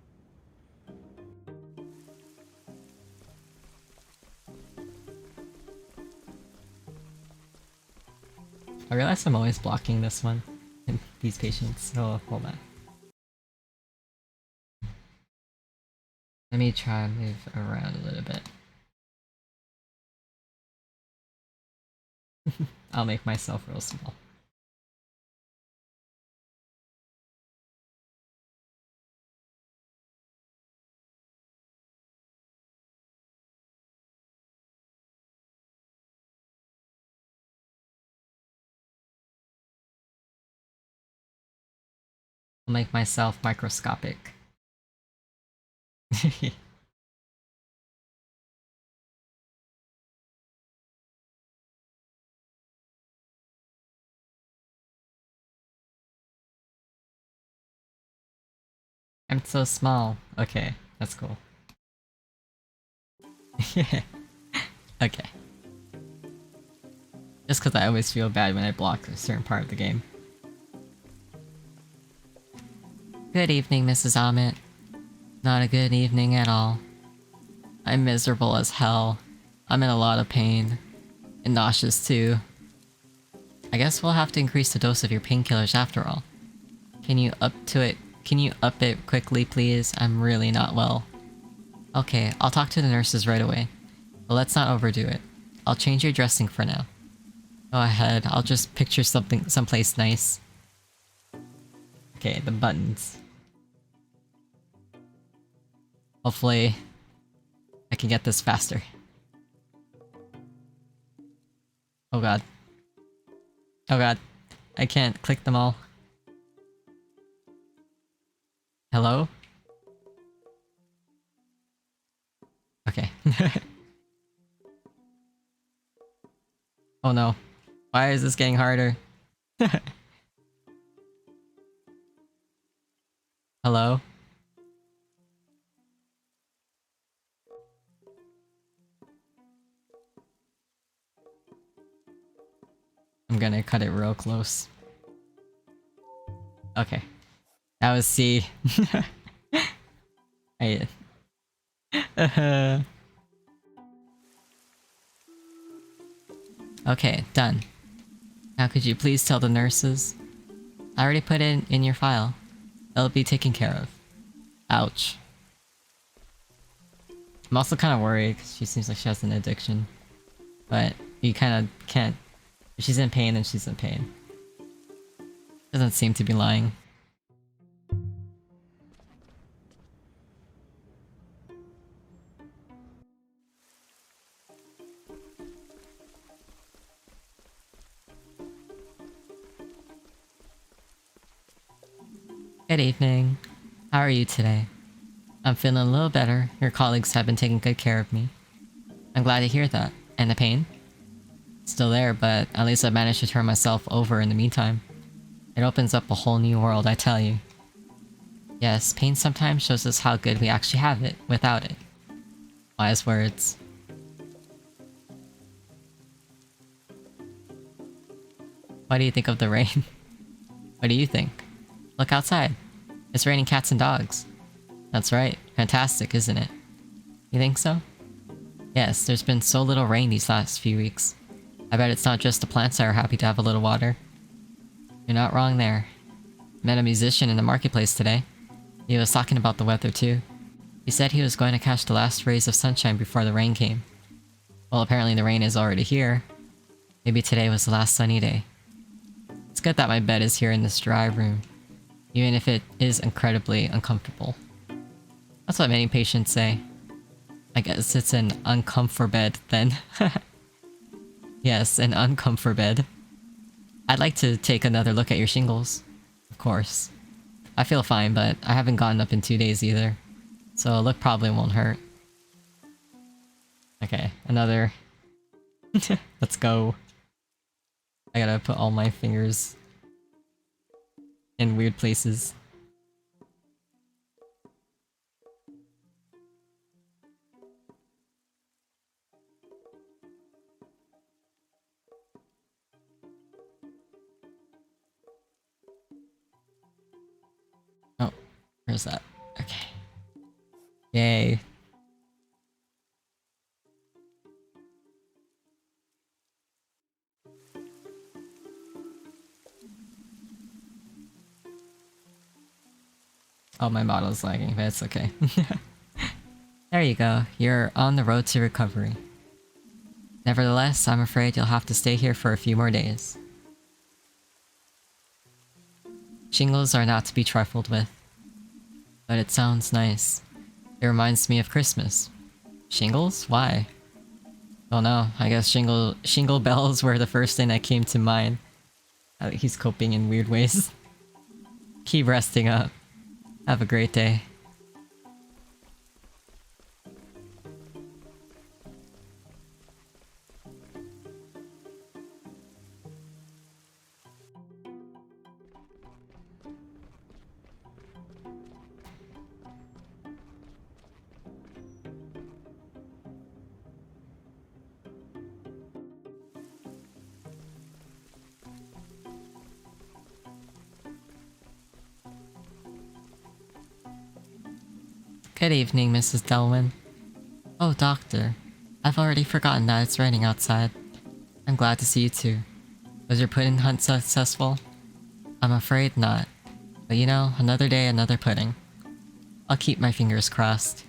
I realize I'm always blocking this one. These patients. Oh, hold on. Let me try and move around a little bit. I'll make myself real small. I'll make myself microscopic. I'm so small. Okay, that's cool. Okay. Just because I always feel bad when I block a certain part of the game. Good evening, Mrs. Ahmet. Not a good evening at all. I'm miserable as hell. I'm in a lot of pain. And nauseous too. I guess we'll have to increase the dose of your painkillers after all. Can you up it quickly, please? I'm really not well. Okay, I'll talk to the nurses right away. But let's not overdo it. I'll change your dressing for now. Go ahead, I'll just picture someplace nice. Okay, the buttons. Hopefully, I can get this faster. Oh god. Oh god. I can't click them all. Hello? Okay. Oh no. Why is this getting harder? Hello? I'm gonna cut it real close. Okay. That was C. I... Okay, done. Now could you please tell the nurses? I already put it in your file. It'll be taken care of. Ouch. I'm also kind of worried because she seems like she has an addiction. But you kind of can't... If she's in pain, then she's in pain. Doesn't seem to be lying. Good evening. How are you today? I'm feeling a little better. Your colleagues have been taking good care of me. I'm glad to hear that. And the pain? Still there, but at least I managed to turn myself over in the meantime. It opens up a whole new world, I tell you. Yes, pain sometimes shows us how good we actually have it without it. Wise words. What do you think of the rain? What do you think? Look outside. It's raining cats and dogs. That's right. Fantastic, isn't it? You think so? Yes, there's been so little rain these last few weeks. I bet it's not just the plants that are happy to have a little water. You're not wrong there. Met a musician in the marketplace today. He was talking about the weather too. He said he was going to catch the last rays of sunshine before the rain came. Well, apparently the rain is already here. Maybe today was the last sunny day. It's good that my bed is here in this dry room, even if it is incredibly uncomfortable. That's what many patients say. I guess it's an uncomfort bed then. Yes, an uncomfort bed. I'd like to take another look at your shingles. Of course. I feel fine, but I haven't gotten up in 2 days either. So a look probably won't hurt. Okay, another. Let's go. I gotta put all my fingers in weird places. Oh, where's that? Okay. Yay. Oh, my model's lagging, but it's okay. There you go. You're on the road to recovery. Nevertheless, I'm afraid you'll have to stay here for a few more days. Shingles are not to be trifled with. But it sounds nice. It reminds me of Christmas. Shingles? Why? Oh no, I guess shingle bells were the first thing that came to mind. He's coping in weird ways. Keep resting up. Have a great day. Good evening, Mrs. Delwyn. Oh, Doctor. I've already forgotten that it's raining outside. I'm glad to see you too. Was your pudding hunt successful? I'm afraid not. But you know, another day, another pudding. I'll keep my fingers crossed.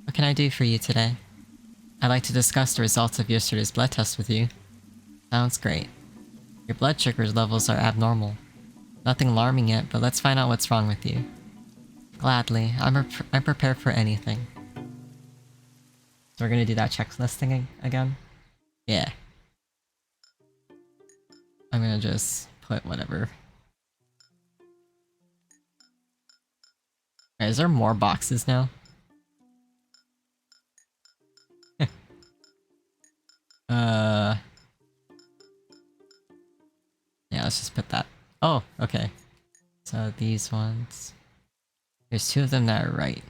What can I do for you today? I'd like to discuss the results of yesterday's blood test with you. Sounds great. Your blood sugar levels are abnormal. Nothing alarming yet, but let's find out what's wrong with you. Gladly. I'm prepared for anything. So we're gonna do that checklist thing again? Yeah. I'm gonna just put whatever. Is there more boxes now? Yeah, let's just put that. Oh, okay. So these ones. There's 2 of them that are right.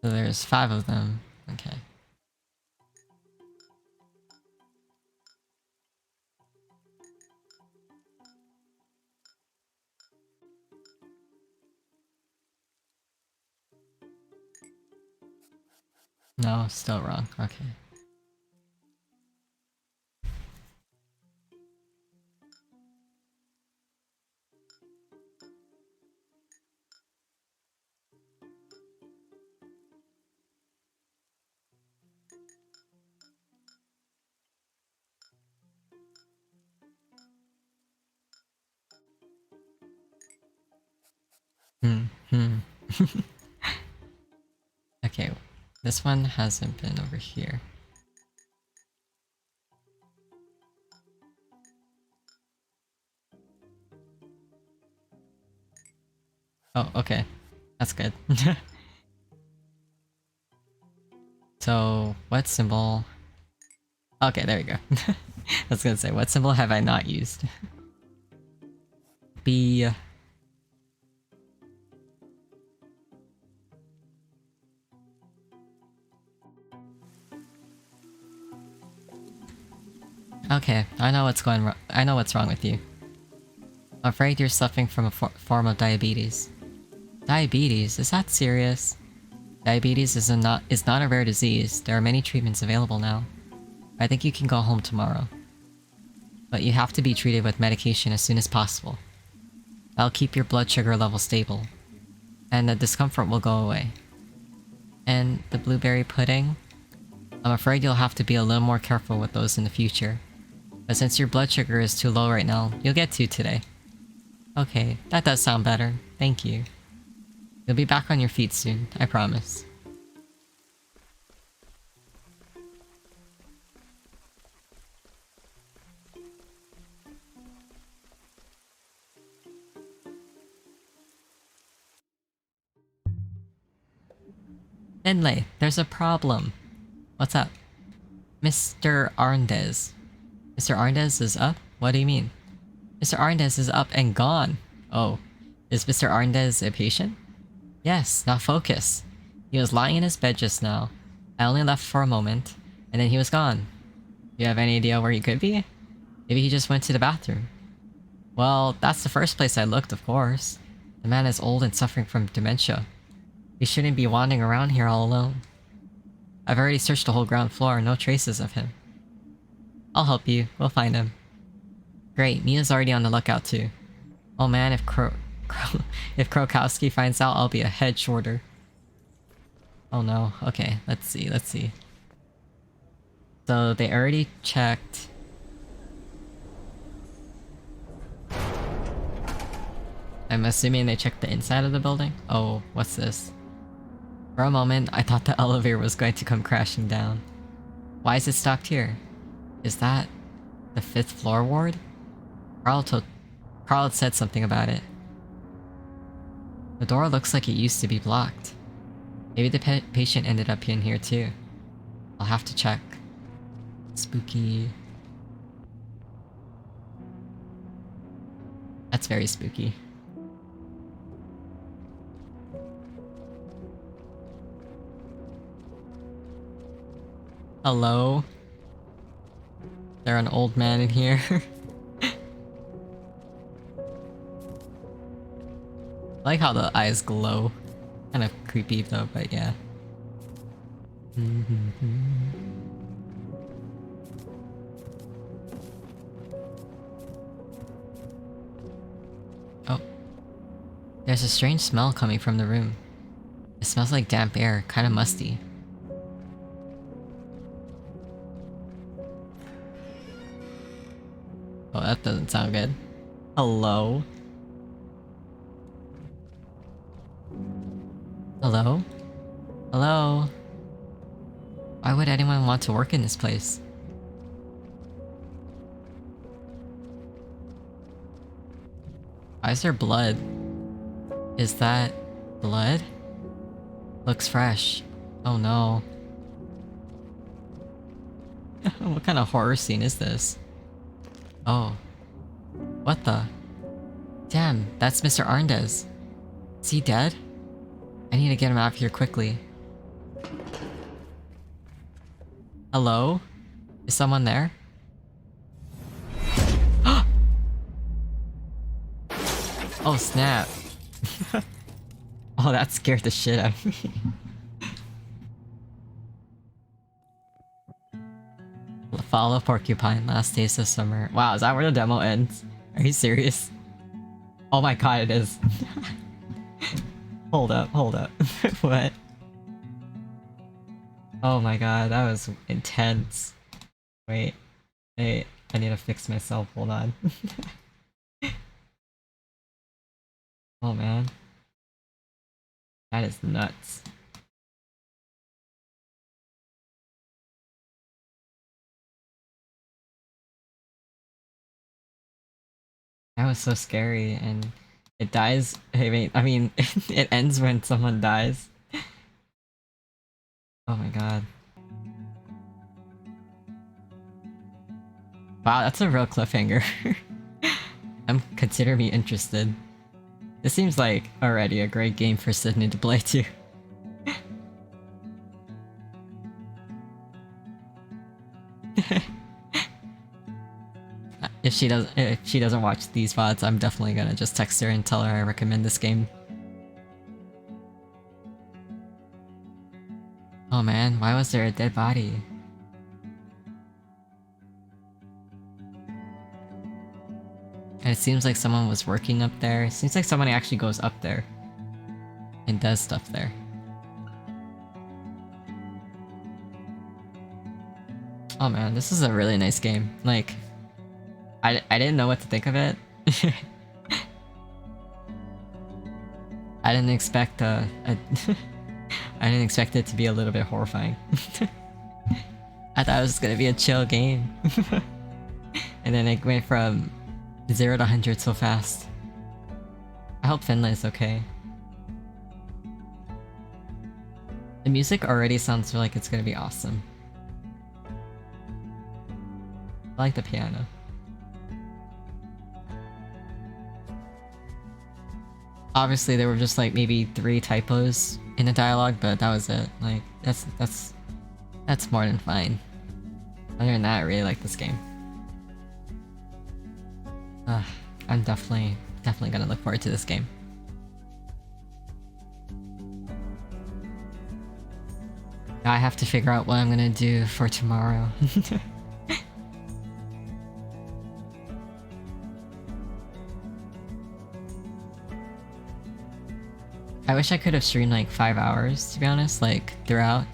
So there's 5 of them. Okay. No, still wrong. Okay. Okay, this one hasn't been over here. Oh, okay. That's good. So, what symbol... Okay, there we go. I was gonna say, what symbol have I not used? B... Okay, I know what's going wrong. I know what's wrong with you. I'm afraid you're suffering from a form of diabetes. Diabetes? Is that serious? Diabetes is not a rare disease. There are many treatments available now. I think you can go home tomorrow. But you have to be treated with medication as soon as possible. That'll keep your blood sugar level stable. And the discomfort will go away. And the blueberry pudding? I'm afraid you'll have to be a little more careful with those in the future. But since your blood sugar is too low right now, you'll get 2 today. Okay, that does sound better. Thank you. You'll be back on your feet soon, I promise. Finlay, there's a problem. What's up? Mr. Arndez. Mr. Arndez is up? What do you mean? Mr. Arndez is up and gone. Oh, is Mr. Arndez a patient? Yes, now focus. He was lying in his bed just now. I only left for a moment, and then he was gone. Do you have any idea where he could be? Maybe he just went to the bathroom. Well, that's the first place I looked, of course. The man is old and suffering from dementia. He shouldn't be wandering around here all alone. I've already searched the whole ground floor, no traces of him. I'll help you, we'll find him. Great, Mia's already on the lookout too. Oh man, if if Krokowski finds out, I'll be a head shorter. Oh no, okay, let's see. So they already checked. I'm assuming they checked the inside of the building? Oh, what's this? For a moment, I thought the elevator was going to come crashing down. Why is it stopped here? Is that the 5th floor ward? Carl had said something about it. The door looks like it used to be blocked. Maybe the patient ended up in here too. I'll have to check. Spooky. That's very spooky. Hello? Is there an old man in here? I like how the eyes glow. Kind of creepy though, but yeah. Oh. There's a strange smell coming from the room. It smells like damp air, kind of musty. Oh, that doesn't sound good. Hello? Hello? Hello? Why would anyone want to work in this place? Why is there blood? Is that blood? Looks fresh. Oh no. What kind of horror scene is this? Oh. What the? Damn, that's Mr. Arndez. Is he dead? I need to get him out of here quickly. Hello? Is someone there? Oh snap. Oh, that scared the shit out of me. Follow Porcupine, last days of summer. Wow, is that where the demo ends? Are you serious? Oh my god, it is. Hold up. What? Oh my god, that was intense. Wait, I need to fix myself, hold on. Oh man. That is nuts. That was so scary, and it dies. I mean, it ends when someone dies. Oh my god. Wow, that's a real cliffhanger. Consider me interested. This seems like already a great game for Sydney to play too. If she doesn't watch these VODs, I'm definitely gonna just text her and tell her I recommend this game. Oh man, why was there a dead body? And it seems like someone was working up there. It seems like somebody actually goes up there and does stuff there. Oh man, this is a really nice game. Like, I didn't know what to think of it. I didn't expect I didn't expect it to be a little bit horrifying. I thought it was gonna be a chill game. And then it went from 0 to 100 so fast. I hope Finlay's okay. The music already sounds like it's gonna be awesome. I like the piano. Obviously there were just like maybe 3 typos in the dialogue, but that was it. Like, that's more than fine. Other than that, I really like this game. I'm definitely gonna look forward to this game. Now I have to figure out what I'm gonna do for tomorrow. I wish I could have streamed like 5 hours, to be honest, like throughout.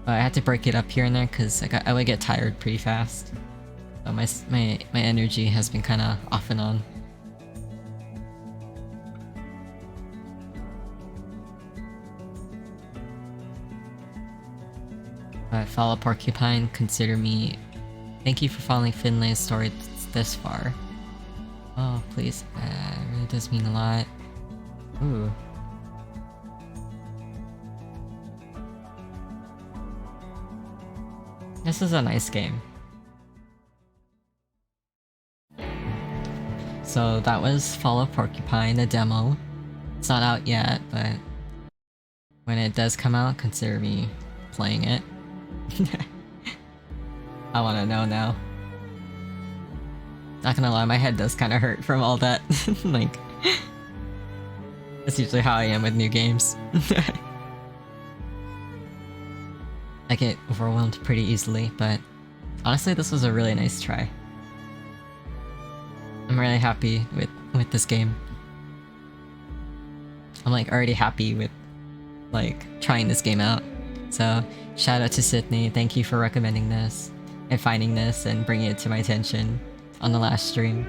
But I had to break it up here and there because I would get tired pretty fast. So my energy has been kind of off and on. But follow Porcupine, consider me. Thank you for following Finlay's story this far. Oh, please. It really does mean a lot. Ooh. This is a nice game. So that was Follow Porcupine, the demo. It's not out yet, but when it does come out, consider me playing it. I wanna know now. Not gonna lie, my head does kinda hurt from all that. Like, that's usually how I am with new games. I get overwhelmed pretty easily, but honestly this was a really nice try. I'm really happy with this game. I'm like already happy with like trying this game out. So shout out to Sydney, thank you for recommending this and finding this and bringing it to my attention on the last stream.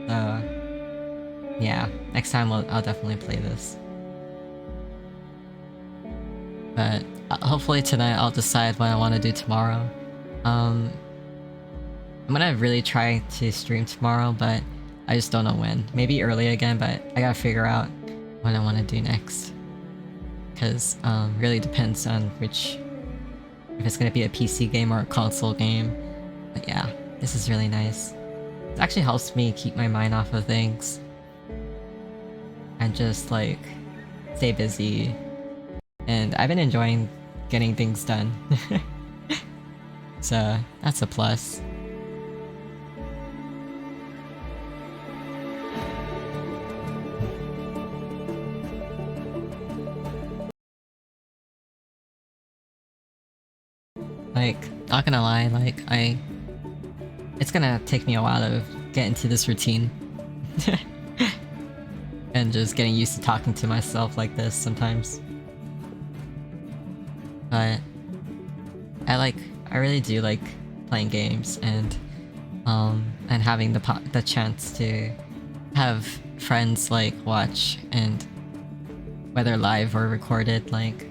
Yeah, next time I'll definitely play this. But hopefully tonight I'll decide what I want to do tomorrow. I'm gonna really try to stream tomorrow, but I just don't know when. Maybe early again, but I gotta figure out what I want to do next. Because really depends on if it's gonna be a PC game or a console game. But yeah, this is really nice. It actually helps me keep my mind off of things. And just like stay busy. And I've been enjoying getting things done. So that's a plus. Like, not gonna lie, like it's gonna take me a while to get into this routine. And just getting used to talking to myself like this sometimes. But I really do like playing games and having the chance to have friends like watch, and whether live or recorded, like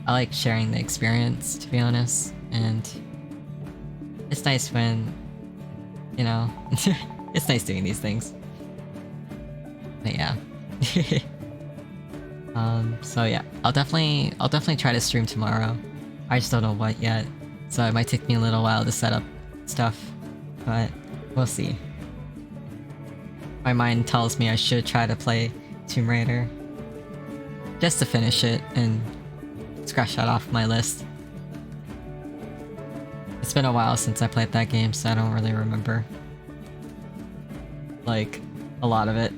I like sharing the experience, to be honest, and it's nice when, you know, it's nice doing these things. But yeah. So yeah, I'll definitely try to stream tomorrow. I just don't know what yet, so it might take me a little while to set up stuff, but we'll see. My mind tells me I should try to play Tomb Raider, just to finish it and scratch that off my list. It's been a while since I played that game, so I don't really remember, like, a lot of it.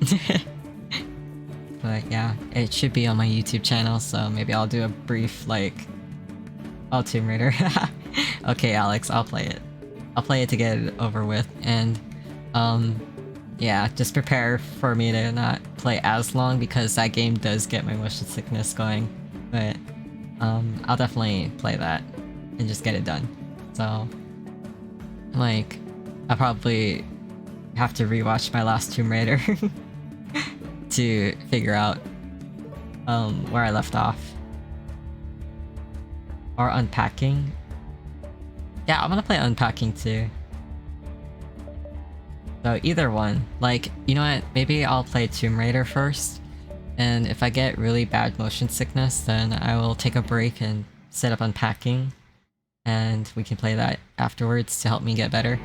But yeah, it should be on my YouTube channel, so maybe I'll do a brief, like... Oh, Tomb Raider. Okay, Alex, I'll play it. I'll play it to get it over with, and... Yeah, just prepare for me to not play as long, because that game does get my motion sickness going. But, I'll definitely play that, and just get it done. So... Like, I'll probably have to rewatch my last Tomb Raider to figure out where I left off. Or Unpacking. Yeah, I'm gonna play Unpacking too. So either one. Like, you know what? Maybe I'll play Tomb Raider first, and if I get really bad motion sickness, then I will take a break and set up Unpacking, and we can play that afterwards to help me get better.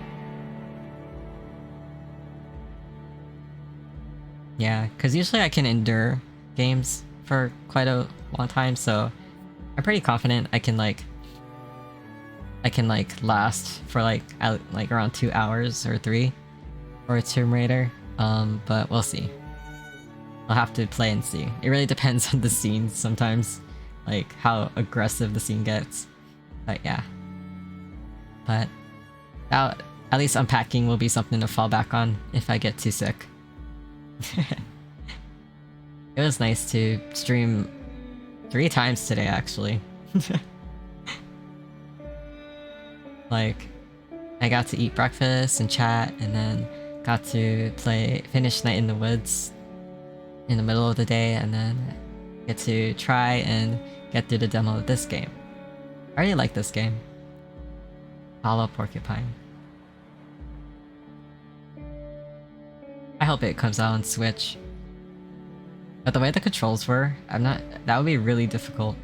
Yeah, because usually I can endure games for quite a long time, so I'm pretty confident I can last for like around 2 hours or 3 for a Tomb Raider. But we'll see. I'll have to play and see. It really depends on the scenes sometimes, like how aggressive the scene gets. But yeah. But at least Unpacking will be something to fall back on if I get too sick. It was nice to stream 3 times today, actually. Like, I got to eat breakfast and chat, and then got to finish Night in the Woods in the middle of the day, and then get to try and get through the demo of this game. I really like this game. Follow Porcupine. I hope it comes out on Switch. But the way the controls were, that would be really difficult.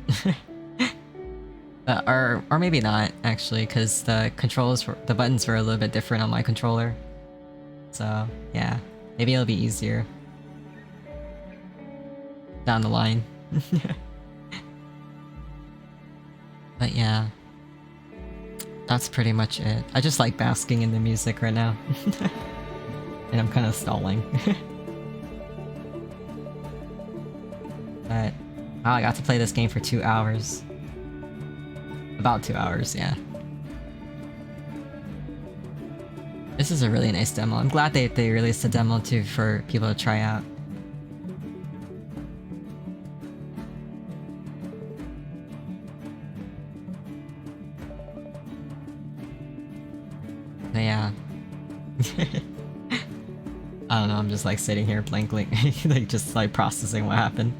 Or maybe not, actually, because the buttons were a little bit different on my controller. So, yeah. Maybe it'll be easier down the line. But yeah. That's pretty much it. I just like basking in the music right now. And I'm kind of stalling. But, wow, I got to play this game for 2 hours. About 2 hours, yeah. This is a really nice demo. I'm glad they released a demo too for people to try out. But yeah. I don't know, I'm just like sitting here blankly, like just like processing what happened.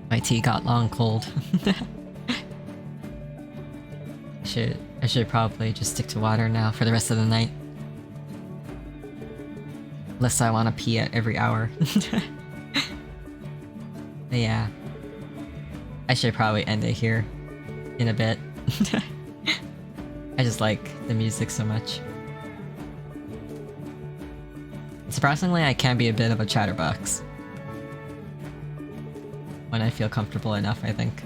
My tea got long cold. I should probably just stick to water now for the rest of the night. Unless I want to pee at every hour. But yeah. I should probably end it here in a bit. I just like the music so much. Surprisingly, I can be a bit of a chatterbox. When I feel comfortable enough, I think.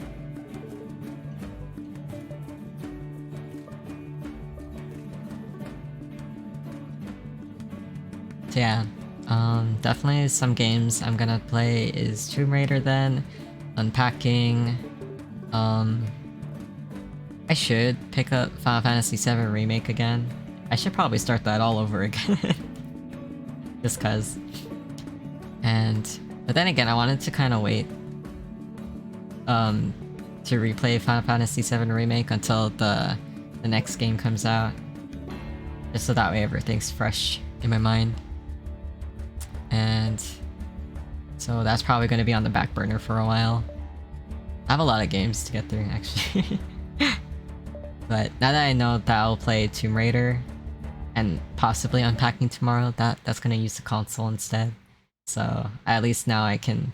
So yeah, definitely some games I'm gonna play is Tomb Raider then, Unpacking, I should pick up Final Fantasy VII Remake again. I should probably start that all over again. Just cuz. But then again, I wanted to kind of wait to replay Final Fantasy VII Remake until the next game comes out. Just so that way everything's fresh in my mind. And so that's probably going to be on the back burner for a while. I have a lot of games to get through, actually. But now that I know that I'll play Tomb Raider and possibly Unpacking tomorrow, that's going to use the console instead. So at least now I can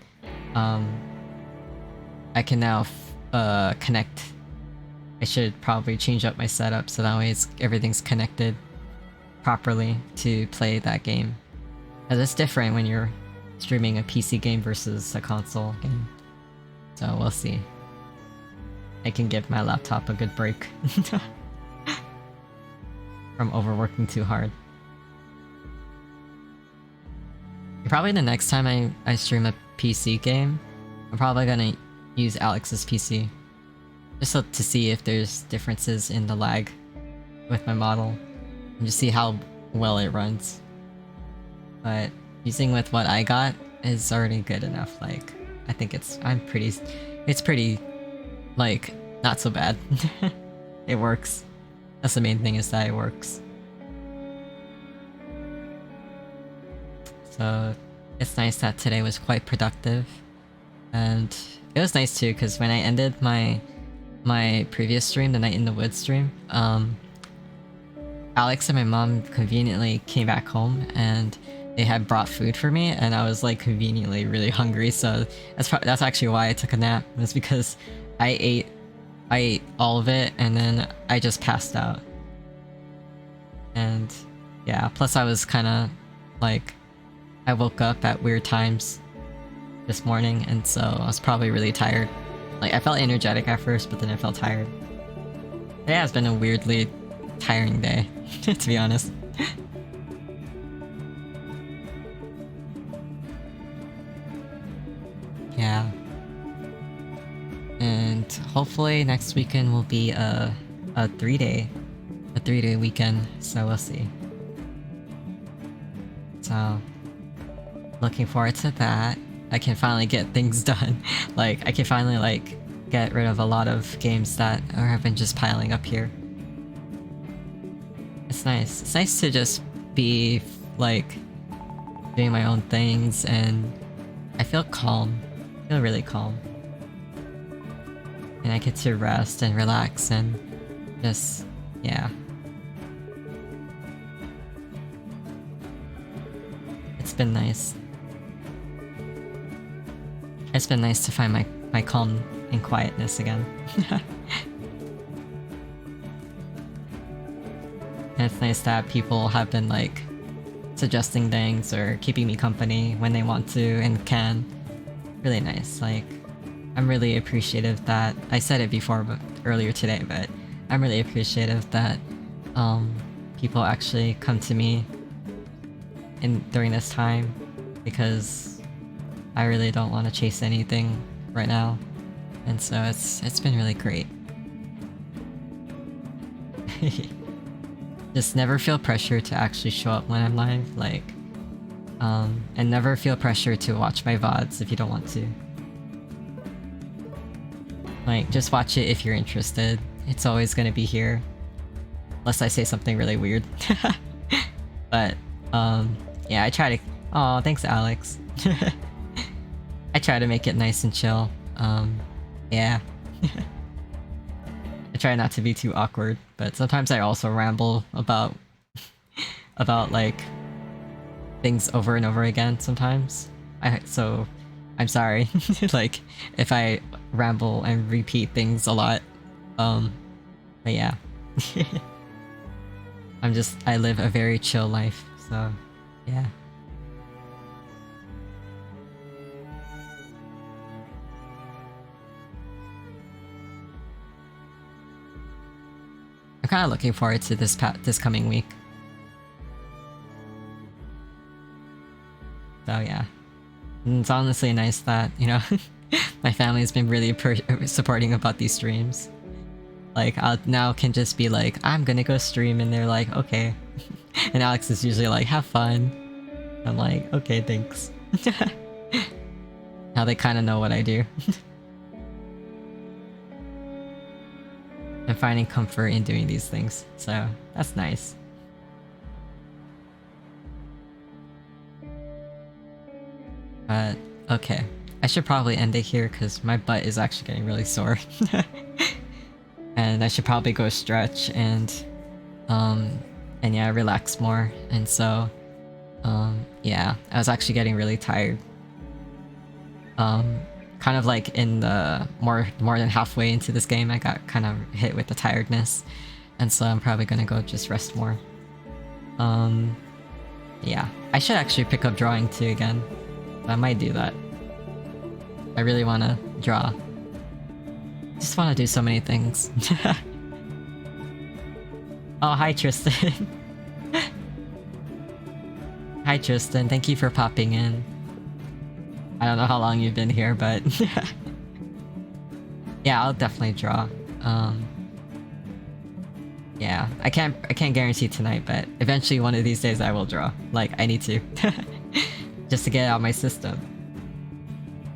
now connect. I should probably change up my setup so that way everything's connected properly to play that game. Because it's different when you're streaming a PC game versus a console game. So we'll see. I can give my laptop a good break from overworking too hard. Probably the next time I stream a PC game, I'm probably gonna use Alex's PC. Just so, to see if there's differences in the lag with my model. And just see how well it runs. But using with what I got is already good enough. Like, I think it's pretty, like, not so bad. It works. That's the main thing, is that it works. So it's nice that today was quite productive. And it was nice too, because when I ended my previous stream, the Night in the Woods stream, Alex and my mom conveniently came back home and they had brought food for me, and I was like conveniently really hungry, so that's actually why I took a nap, was because I ate all of it and then I just passed out. And yeah, plus I was kinda like, I woke up at weird times this morning, and so I was probably really tired. Like, I felt energetic at first, but then I felt tired. Yeah, it's been a weirdly tiring day, to be honest. Yeah. And hopefully next weekend will be a 3-day weekend, so we'll see. So, looking forward to that. I can finally get things done. Like, I can finally, like, get rid of a lot of games that have been just piling up here. It's nice. It's nice to just be, like, doing my own things, and I feel calm. I feel really calm. And I get to rest and relax and just, yeah. It's been nice. It's been nice to find my calm and quietness again. And it's nice that people have been like suggesting things or keeping me company when they want to and can. Really nice. Like, I'm really appreciative that I said it before earlier today, but I'm really appreciative that people actually come to me during this time, because I really don't want to chase anything right now, and so it's been really great. Just never feel pressure to actually show up when I'm live, like, and never feel pressure to watch my VODs if you don't want to. Like, just watch it if you're interested. It's always gonna be here. Unless I say something really weird. But, yeah, I try to... Aw, thanks, Alex. I try to make it nice and chill. Yeah. I try not to be too awkward, but sometimes I also ramble about... about, like, things over and over again sometimes. So, I'm sorry. Like, if I ramble and repeat things a lot. But yeah. I live a very chill life, so, yeah. I'm kinda looking forward to this coming week. So yeah. And it's honestly nice that, you know, my family's been really supporting about these streams. Like, I now can just be like, I'm gonna go stream, and they're like, okay. And Alex is usually like, have fun. I'm like, okay, thanks. Now they kinda know what I do. I'm finding comfort in doing these things, so that's nice. But, okay. I should probably end it here because my butt is actually getting really sore. And I should probably go stretch and yeah, relax more. And so, yeah, I was actually getting really tired. Kind of like in the more than halfway into this game, I got kind of hit with the tiredness. And so I'm probably gonna go just rest more. Yeah, I should actually pick up drawing too again. I might do that. I really want to draw. Just want to do so many things. Oh, hi Tristan. Hi Tristan, thank you for popping in. I don't know how long you've been here, but yeah, I'll definitely draw. Yeah, I can't guarantee tonight, but eventually one of these days I will draw. Like, I need to. Just to get it out of my system.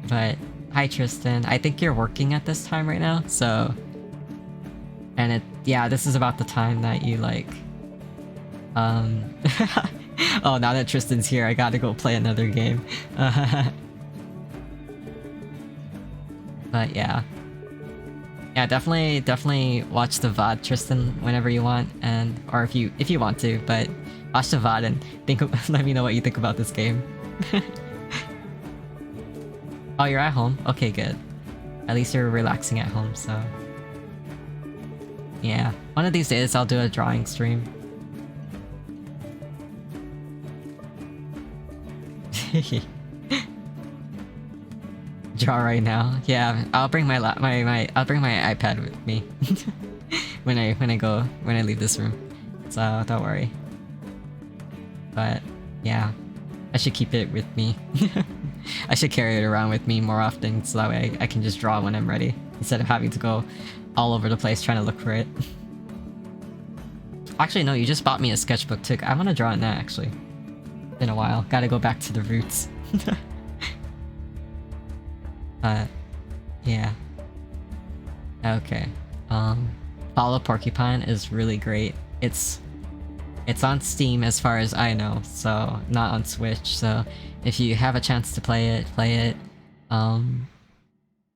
But, hi Tristan, I think you're working at this time right now, so... And yeah, this is about the time that you like... Oh, now that Tristan's here, I gotta go play another game. But yeah. Yeah, definitely watch the VOD, Tristan, whenever you want, and or if you want to, but watch the VOD and let me know what you think about this game. Oh, you're at home? Okay, good. At least you're relaxing at home, so... Yeah, one of these days I'll do a drawing stream. Draw right now. Yeah, I'll bring my I'll bring my iPad with me when I leave this room. So don't worry. But yeah, I should keep it with me. I should carry it around with me more often so that way I can just draw when I'm ready instead of having to go all over the place trying to look for it. Actually, no, you just bought me a sketchbook too. I want to draw in that actually. Been a while. Gotta go back to the roots. Yeah. Okay. Follow Porcupine is really great. It's on Steam as far as I know, so not on Switch, so if you have a chance to play it, play it.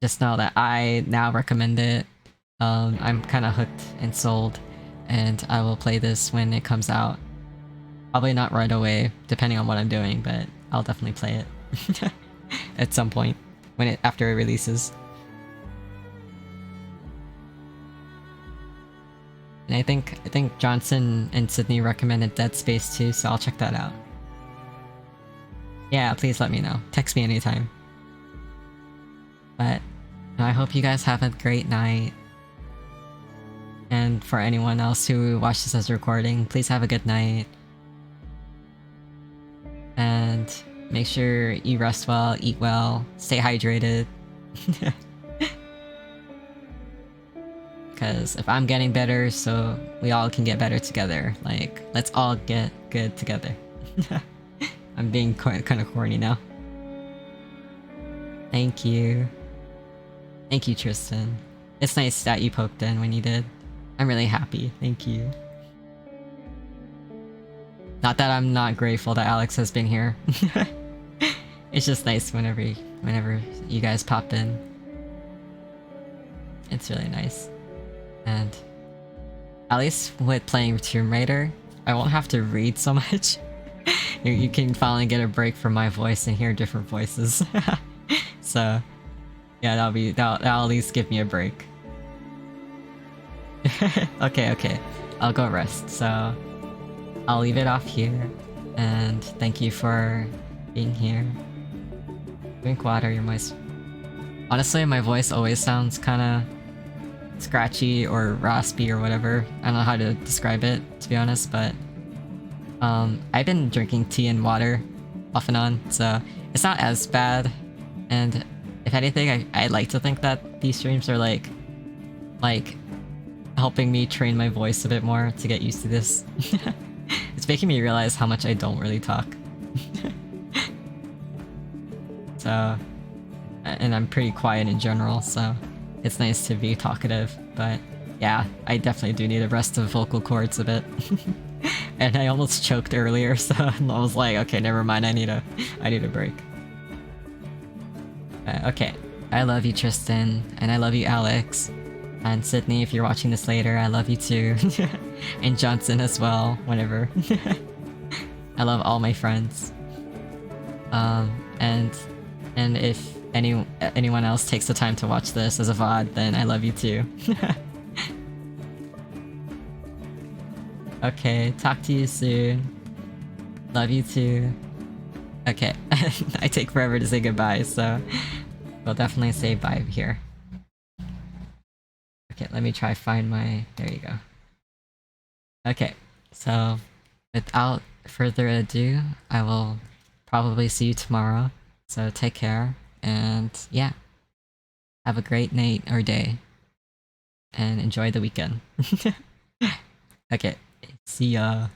Just know that I now recommend it. I'm kinda hooked and sold, and I will play this when it comes out. Probably not right away, depending on what I'm doing, but I'll definitely play it. At some point, after it releases. And I think Johnson and Sydney recommended Dead Space too, so I'll check that out. Yeah, please let me know. Text me anytime. But I hope you guys have a great night. And for anyone else who watched this as a recording, please have a good night. And make sure you rest well, eat well, stay hydrated. Because if I'm getting better, so we all can get better together. Like, let's all get good together. I'm being kind of corny now. Thank you. Thank you, Tristan. It's nice that you poked in when you did. I'm really happy. Thank you. Not that I'm not grateful that Alex has been here. It's just nice whenever you guys pop in. It's really nice. And at least with playing Tomb Raider, I won't have to read so much. You can finally get a break from my voice and hear different voices. So yeah, that'll at least give me a break. Okay. I'll go rest. So I'll leave it off here. And thank you for being here. Drink water, your voice. Honestly, my voice always sounds kinda scratchy or raspy or whatever. I don't know how to describe it, to be honest, but I've been drinking tea and water off and on, so it's not as bad. And if anything, I like to think that these streams are like helping me train my voice a bit more to get used to this. It's making me realize how much I don't really talk. So, and I'm pretty quiet in general, so it's nice to be talkative, but yeah, I definitely do need to rest the vocal cords a bit. And I almost choked earlier, so I was like, okay, never mind, I need a break. Okay, I love you, Tristan, and I love you, Alex. And Sydney, if you're watching this later, I love you too. And Johnson as well, whenever. I love all my friends. And if anyone else takes the time to watch this as a VOD, then I love you too. Okay, talk to you soon. Love you too. Okay, I take forever to say goodbye, so we'll definitely say bye here. Okay, let me try find my... There you go. Okay, so without further ado, I will probably see you tomorrow. So take care, and yeah, have a great night or day, and enjoy the weekend. Okay, see ya.